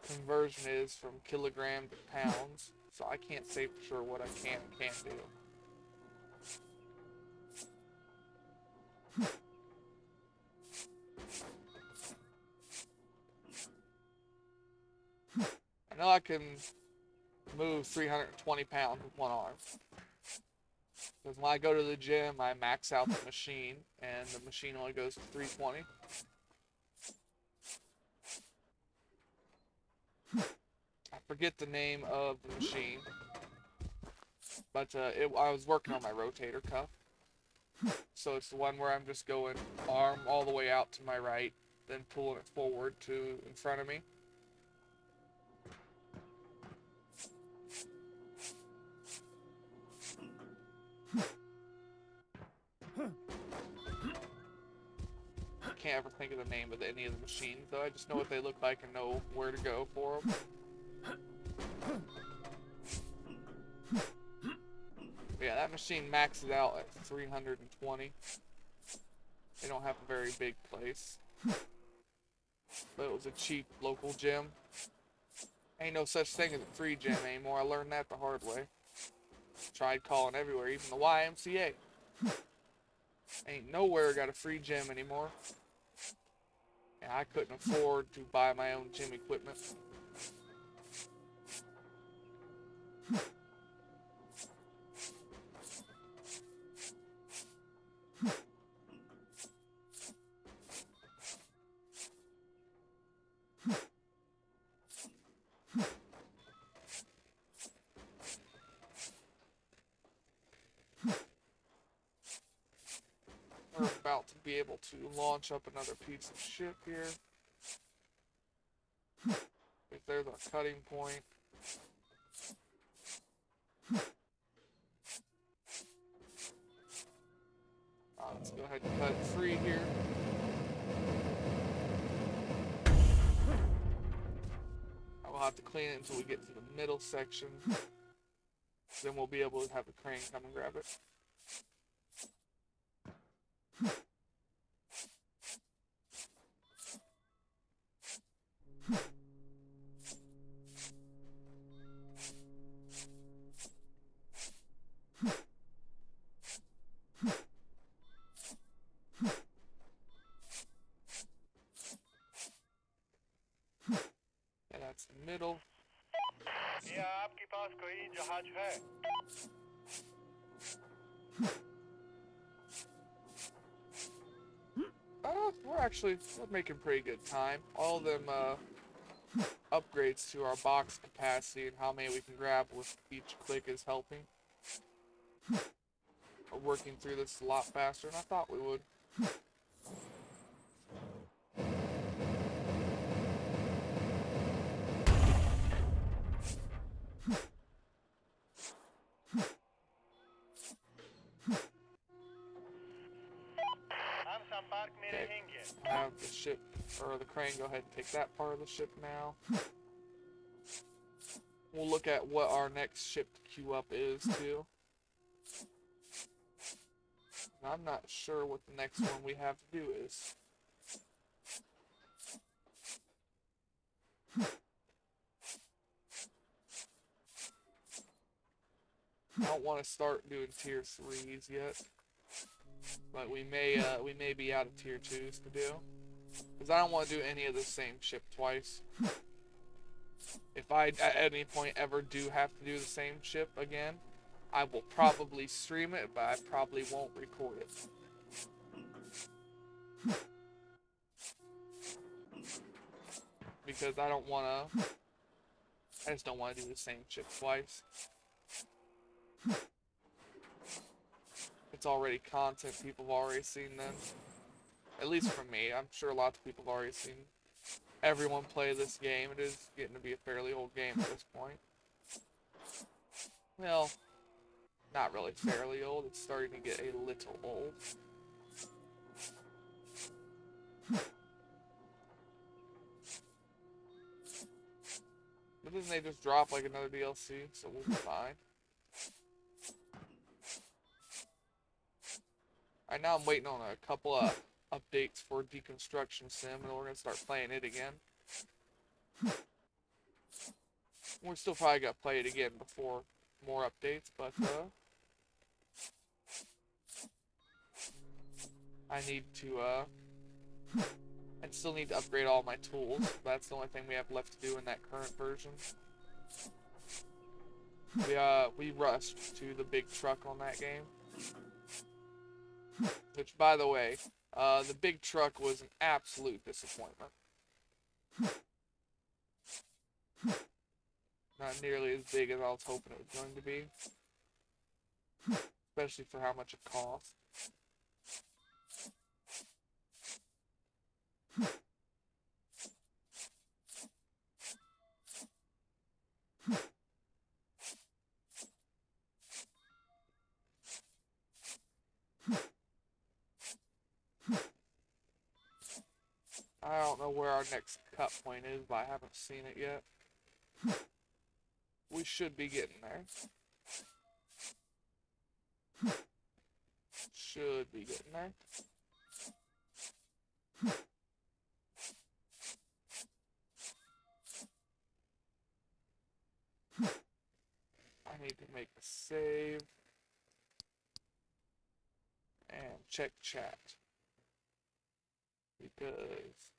conversion is from kilogram to pounds, so I can't say for sure what I can and can't do. I know I can move 320 pounds with one arm. Because when I go to the gym, I max out the machine, and the machine only goes to 320. I forget the name of the machine, but I was working on my rotator cuff. So it's the one where I'm just going arm all the way out to my right, then pulling it forward to in front of me. I can't ever think of the name of any of the machines, though. I just know what they look like and know where to go for them. Yeah, that machine maxes out at 320. They don't have a very big place. But it was a cheap local gym. Ain't no such thing as a free gym anymore. I learned that the hard way. Tried calling everywhere, even the YMCA. Ain't nowhere got a free gym anymore. And I couldn't afford to buy my own gym equipment. be able to launch up another piece of ship here. If there's a cutting point. Let's go ahead and cut it free here. I will have to clean it until we get to the middle section. Then we'll be able to have the crane come and grab it. And that's the middle. क्या आपके पास कोई जहाज है? We're making pretty good time. All them upgrades to our box capacity and how many we can grab with each click is helping. We're working through this a lot faster than I thought we would. हम संपर्क में Okay. रहेंगे. Have the ship, or the crane, go ahead and take that part of the ship now. We'll look at what our next ship to queue up is, too. I'm not sure what the next one we have to do is. I don't want to start doing tier 3s yet. But we may be out of tier 2s to do. Because I don't want to do any of the same ship twice. If I, at any point, ever do have to do the same ship again, I will probably stream it, but I probably won't record it. Because I don't want to... I just don't want to do the same ship twice. It's already content people have already seen then. At least for me. I'm sure lots of people have already seen everyone play this game. It is getting to be a fairly old game at this point. Well, not really fairly old. It's starting to get a little old. But then they just drop like another DLC, so we'll be fine. Right now I'm waiting on a couple of updates for Deconstruction Sim, and we're going to start playing it again. We're still probably going to play it again before more updates, but I need to, I still need to upgrade all my tools. That's the only thing we have left to do in that current version. We rushed to the big truck on that game. Which, by the way, the big truck was an absolute disappointment. Not nearly as big as I was hoping it was going to be. Especially for how much it cost. I don't know where our next cut point is, but I haven't seen it yet. We should be getting there. Should be getting there. I need to make a save. And check chat. Because...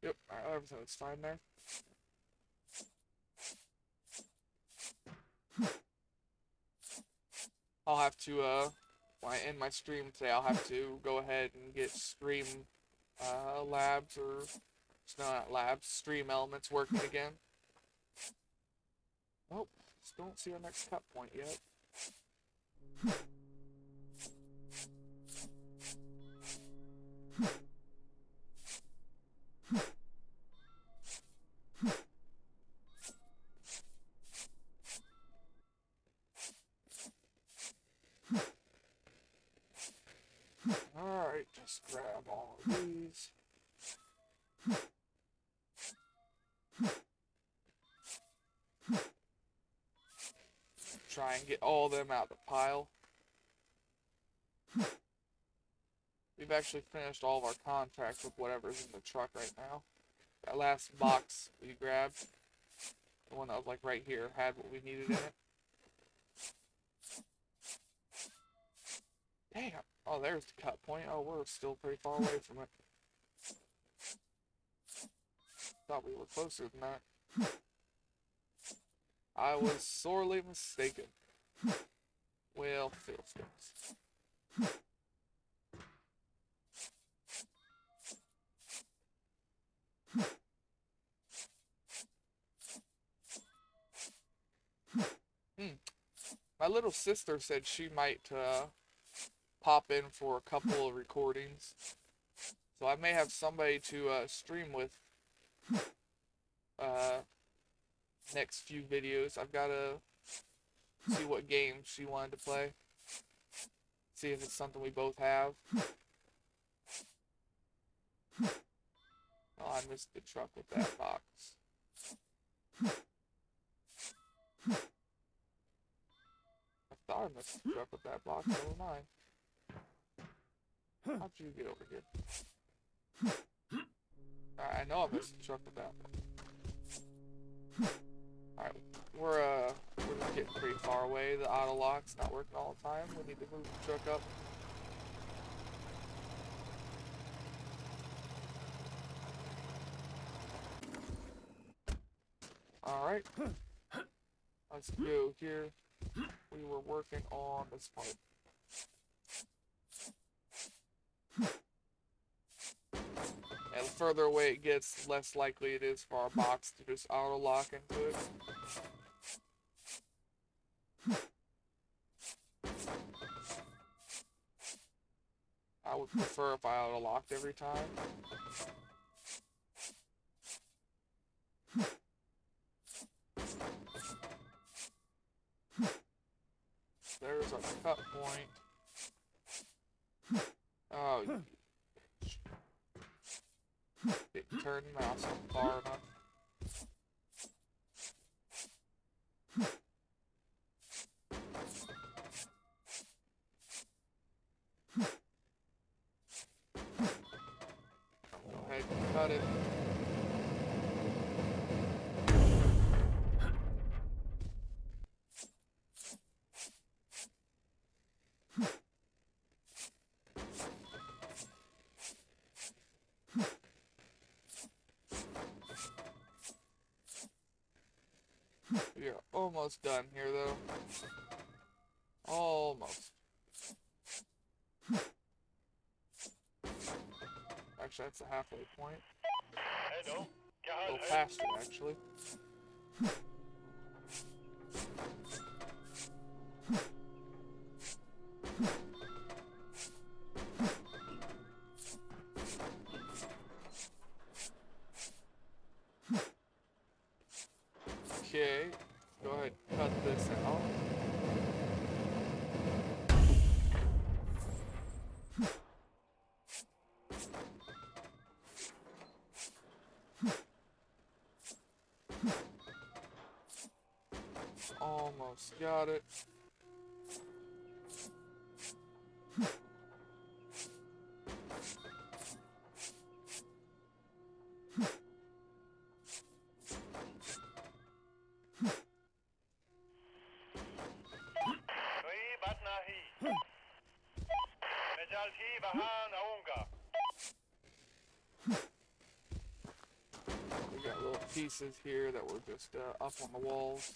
Yep, everything was fine there. I'll have to, when I end my stream today, I'll have to go ahead and get Stream Labs, or, no, not Labs, Stream Elements working again. Oh, still don't see our next cut point yet. Alright, just grab all of these. Try and get all of them out of the pile. We've actually finished all of our contracts with whatever's in the truck right now. That last box we grabbed, the one that was like right here, had what we needed in it. Damn. Oh, there's the cut point. Oh, we're still pretty far away from it. Thought we were closer than that. I was sorely mistaken. Well, fiddlesticks. My little sister said she might pop in for a couple of recordings. So I may have somebody to stream with next few videos. I've got to see what game she wanted to play. See if it's something we both have. Oh, I missed the truck with that box. I thought I missed the truck with that box. Never mind. How'd you get over here? Alright, I know I missed the truck with that. Alright, we're just getting pretty far away. The auto lock's not working all the time. We need to move the truck up. Alright. Let's go here. We were working on this part. And the further away it gets, less likely it is for our box to just auto lock into it. I would prefer if I auto locked every time. There's our cut point. Oh, you didn't turn the mouse up far enough. Go ahead and cut it. We are almost done here, though. Almost. Actually, that's the halfway point. Hello. A little faster, actually. Okay, go ahead and cut this out. Almost got it. We got little pieces here that were just up on the walls.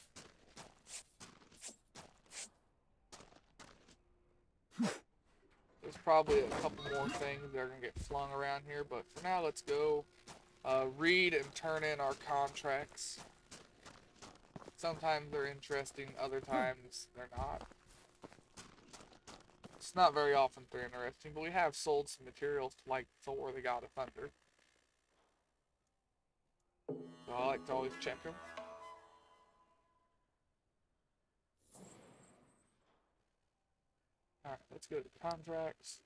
There's probably a couple more things that are going to get flung around here, but for now, let's go read and turn in our contracts. Sometimes they're interesting, other times they're not. It's not very often they're interesting, but we have sold some materials like Thor, the God of Thunder. So I like to always check them. Alright, let's go to contracts.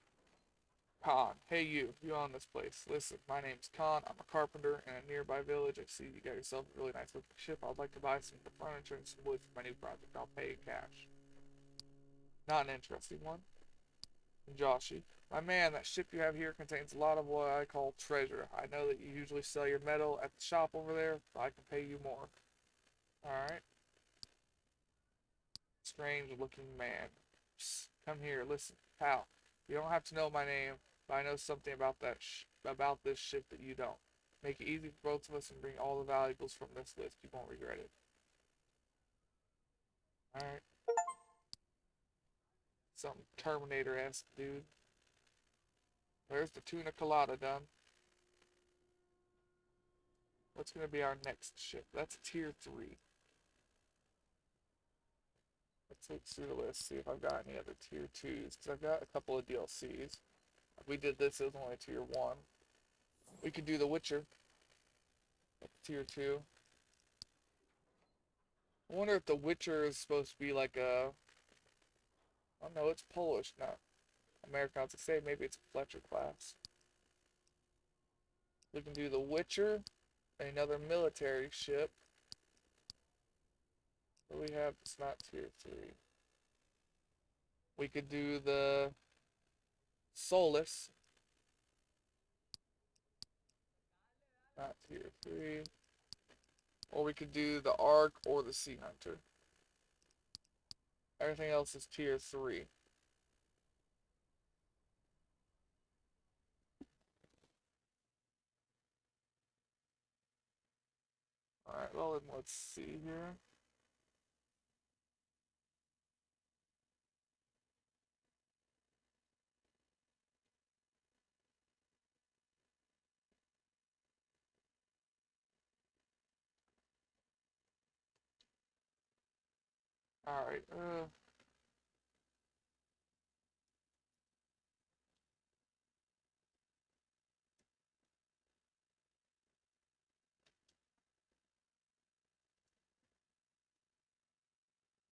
Khan, hey you own this place. Listen, my name's Khan. I'm a carpenter in a nearby village. I see you got yourself a really nice looking ship. I'd like to buy some of the furniture and some wood for my new project. I'll pay you cash. Not an interesting one. Joshi, my man, that ship you have here contains a lot of what I call treasure. I know that you usually sell your metal at the shop over there, but I can pay you more. Alright. Strange looking man. Psst, come here, listen, pal. You don't have to know my name, but I know something about about this ship that you don't. Make it easy for both of us and bring all the valuables from this list. You won't regret it. Alright. Some Terminator-esque dude. There's the tuna colada done. What's going to be our next ship? That's tier 3. Let's look through the list, see if I've got any other tier 2s, because I've got a couple of DLCs. If we did this, it was only tier 1. We could do The Witcher. That's tier 2. I wonder if The Witcher is supposed to be like a... Oh no, it's Polish, not American. I was say maybe it's a Fletcher class. We can do The Witcher, another military ship. What do we have that's not tier 3? We could do the Solus. Not tier 3. Or we could do the Ark or the Sea Hunter. Everything else is tier 3. Alright, well then let's see here. Alright,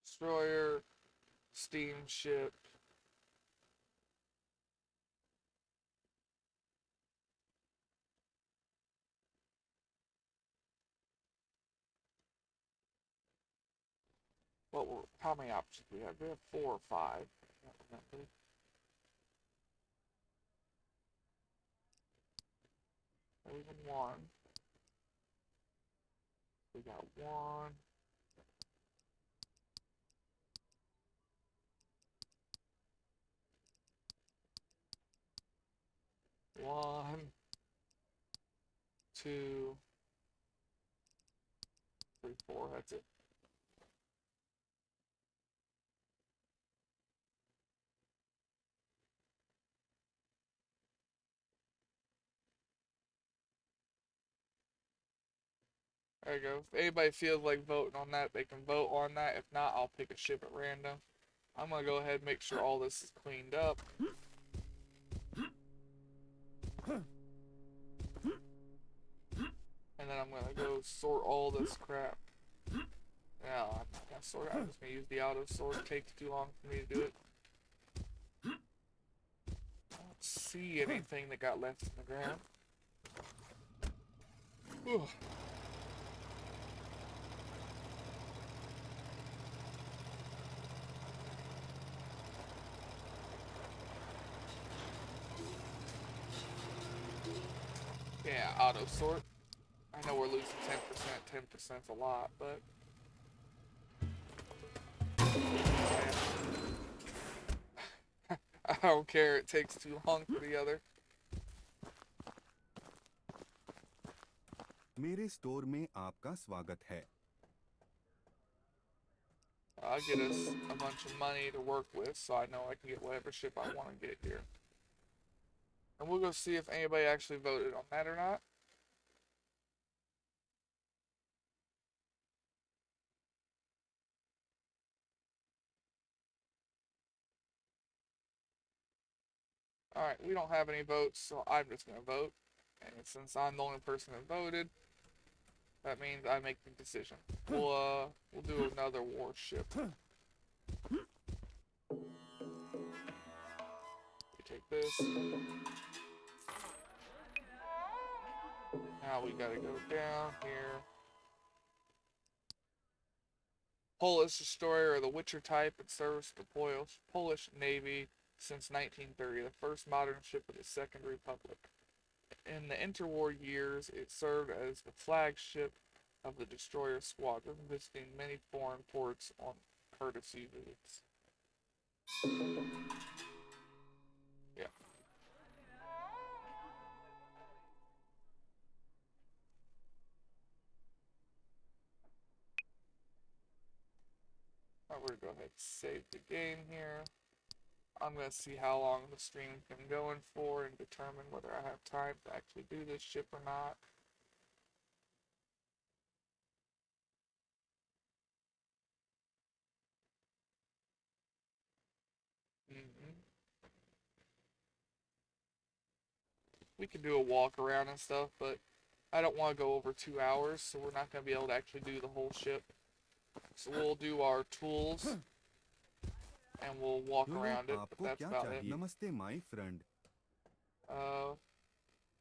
Destroyer, Steamship. How many options do we have? We have 4 or 5. I can't remember. Or even 1. We got 1. 1, 2, 3, 4. That's it. There you go. If anybody feels like voting on that, they can vote on that. If not, I'll pick a ship at random. I'm gonna go ahead and make sure all this is cleaned up. And then I'm gonna go sort all this crap. Yeah, I'm not gonna sort it. I'm just gonna use the auto sort. It takes too long for me to do it. I don't see anything that got left in the ground. Whew. Yeah, auto sort. I know we're losing 10%. 10%'s a lot, but I don't care. It takes too long for the other. मेरे store में आपका स्वागत है। I'll get us a bunch of money to work with, so I know I can get whatever ship I want to get here. And we'll go see if anybody actually voted on that or not. Alright, we don't have any votes, so I'm just gonna vote. And since I'm the only person that voted, that means I make the decision. We'll do another warship. We take this. Now we gotta go down here. Polish destroyer of the Witcher type in service of the Polish Navy since 1930, the first modern ship of the Second Republic. In the interwar years, it served as the flagship of the destroyer squadron, visiting many foreign ports on courtesy visits. Yeah. Alright, we're gonna go ahead and save the game here. I'm gonna see how long the stream's been going for and determine whether I have time to actually do this ship or not. Mm-hmm. We can do a walk around and stuff, but I don't want to go over 2 hours, so we're not going to be able to actually do the whole ship. So we'll do our tools, and we'll walk hello, around it, but आपको that's क्या about it. चाहिए? नमस्ते my friend.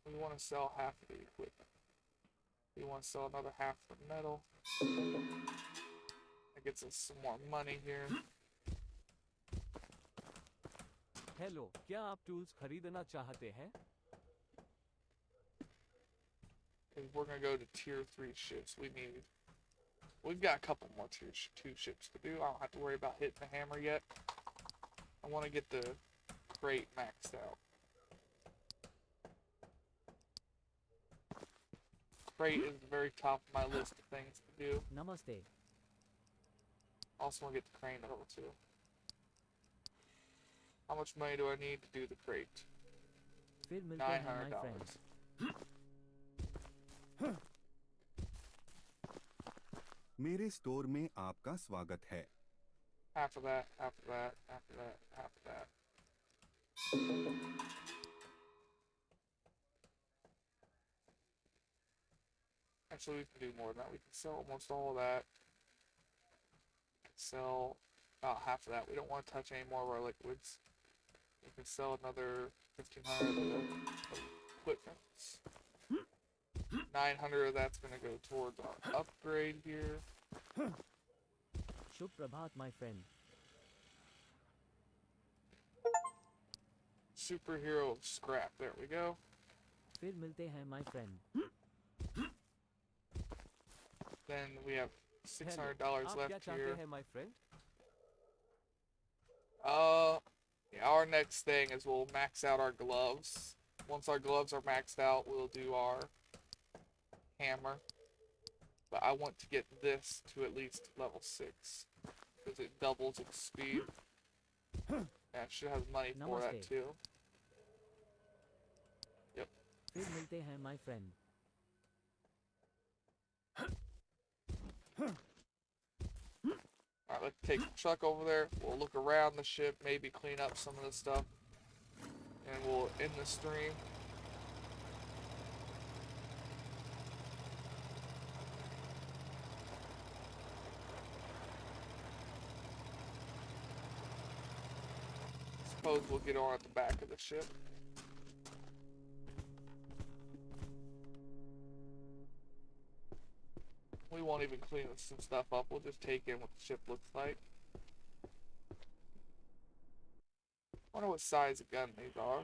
We want to sell half of the equipment. We want to sell another half of the metal. That gets us some more money here. Hello, क्या आप tools खरीदना चाहते हैं? Because we're going to go to tier 3 ships. We've got a couple more tier 2 ships to do. I don't have to worry about hitting the hammer yet. I want to get the crate maxed out. Crate is the very top of my list of things to do. Namaste. Also want to get the crane level too. How much money do I need to do the crate? फिर मिलते हैं my $900. friend. मेरे store में आपका स्वागत है. Half of that, half of that, half of that, half of that. Actually, we can do more than that. We can sell almost all of that. We can sell about half of that. We don't want to touch any more of our liquids. We can sell another 1,500 of the equipment. 900 of that's going to go towards our upgrade here. Shubh Prabhat my friend. Superhero scrap. There we go. फिर मिलते हैं my friend. Then we have hello, $600 आप क्या left चाहते here. हैं my friend? Yeah, our next thing is we'll max out our gloves. Once our gloves are maxed out, we'll do our hammer. But I want to get this to at least level 6. Because it doubles its speed. And it should have money for that Namaste. too. Yep. फिर मिलते हैं my friend. Alright, let's take the truck over there. We'll look around the ship, maybe clean up some of the stuff. And we'll end the stream. Suppose we'll get on at the back of the ship. We won't even clean some stuff up. We'll just take in what the ship looks like. Wonder what size of gun these are.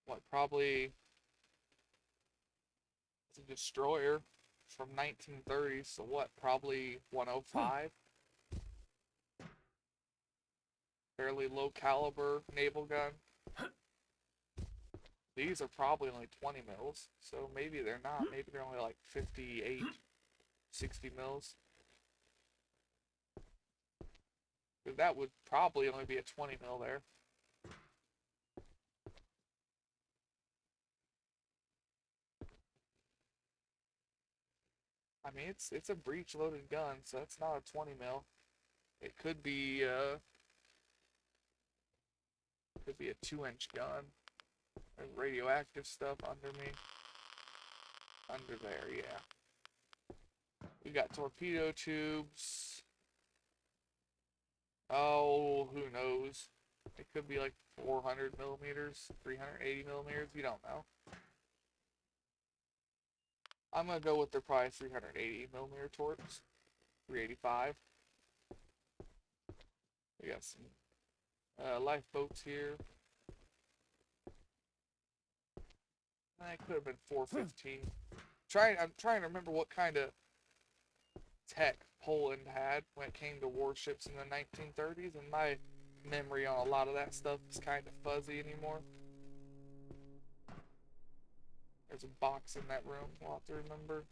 What, probably it's a destroyer from 1930, so what, probably 105? Fairly low caliber naval gun. These are probably only 20 mils, so maybe they're not. Maybe they're only like 58, 60 mils. Because that would probably only be a 20 mil there. I mean, it's a breech loaded gun, so it's not a 20 mil. It could be a 2-inch gun. There's radioactive stuff under me. Under there, yeah. We got torpedo tubes. Oh, who knows? It could be like 400 millimeters, 380 millimeters. We don't know. I'm gonna go with their probably 380 millimeter torps. 385. We got some lifeboats here. It could have been 415. I'm trying to remember what kind of tech Poland had when it came to warships in the 1930s, and my memory on a lot of that stuff is kind of fuzzy anymore. There's a box in that room we'll have to remember.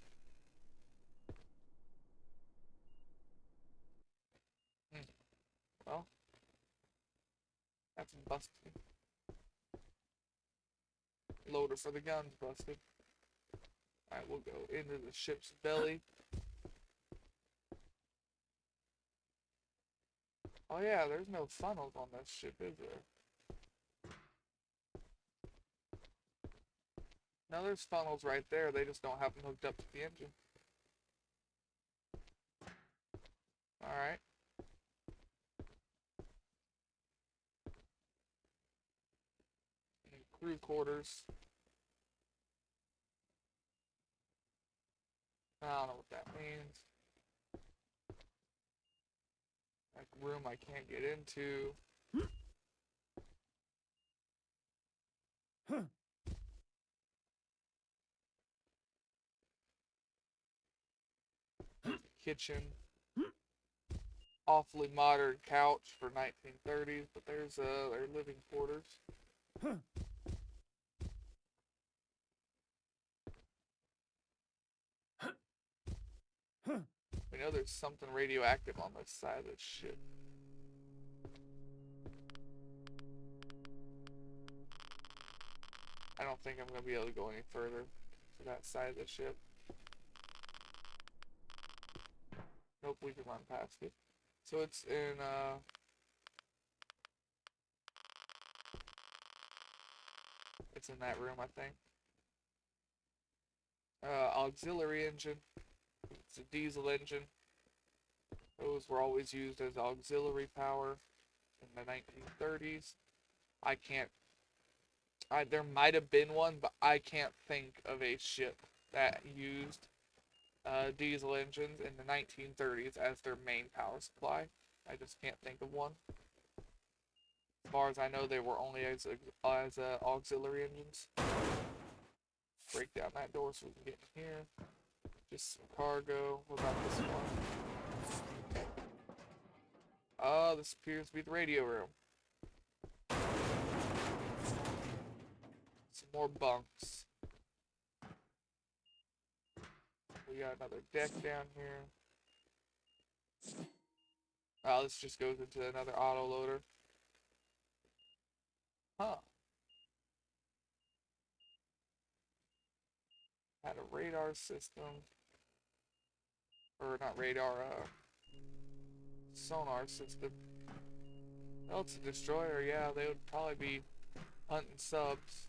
Well, that's busted. Loader for the guns busted. Alright, we'll go into the ship's belly. Oh yeah, there's no funnels on this ship, is there? No, there's funnels right there. They just don't have them hooked up to the engine. Alright. Crew quarters. I don't know what that means. Like room I can't get into. Kitchen. Awfully modern couch for 1930s, but there's their living quarters. We know there's something radioactive on this side of this ship. I don't think I'm going to be able to go any further to that side of the ship. Nope, we can run past it. So it's in, it's in that room, I think. Auxiliary engine. It's a diesel engine. Those were always used as auxiliary power in the 1930s. There might have been one, but I can't think of a ship that used diesel engines in the 1930s as their main power supply. I just can't think of one. As far as I know, they were only as auxiliary engines. Break down that door so we can get in here. Just some cargo. What about this one? Oh, this appears to be the radio room. Some more bunks. We got another deck down here. Oh, this just goes into another autoloader. Huh. Had a radar system. Or not radar, sonar system. Oh, it's a destroyer, yeah, they would probably be hunting subs.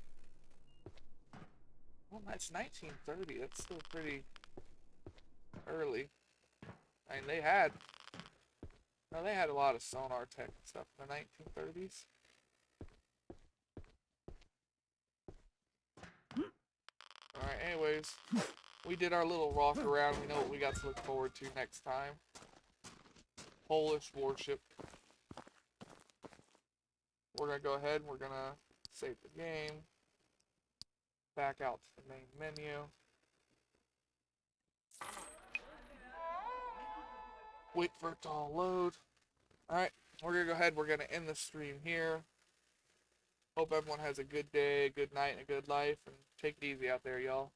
Well, that's 1930, that's still pretty early. I mean, they had a lot of sonar tech and stuff in the 1930s. Alright, anyways, we did our little walk around. We know what we got to look forward to next time. Polish warship. We're going to go ahead and we're going to save the game. Back out to the main menu. Wait for it to all load. Alright, we're going to go ahead. We're going to end the stream here. Hope everyone has a good day, a good night, and a good life. And take it easy out there, y'all.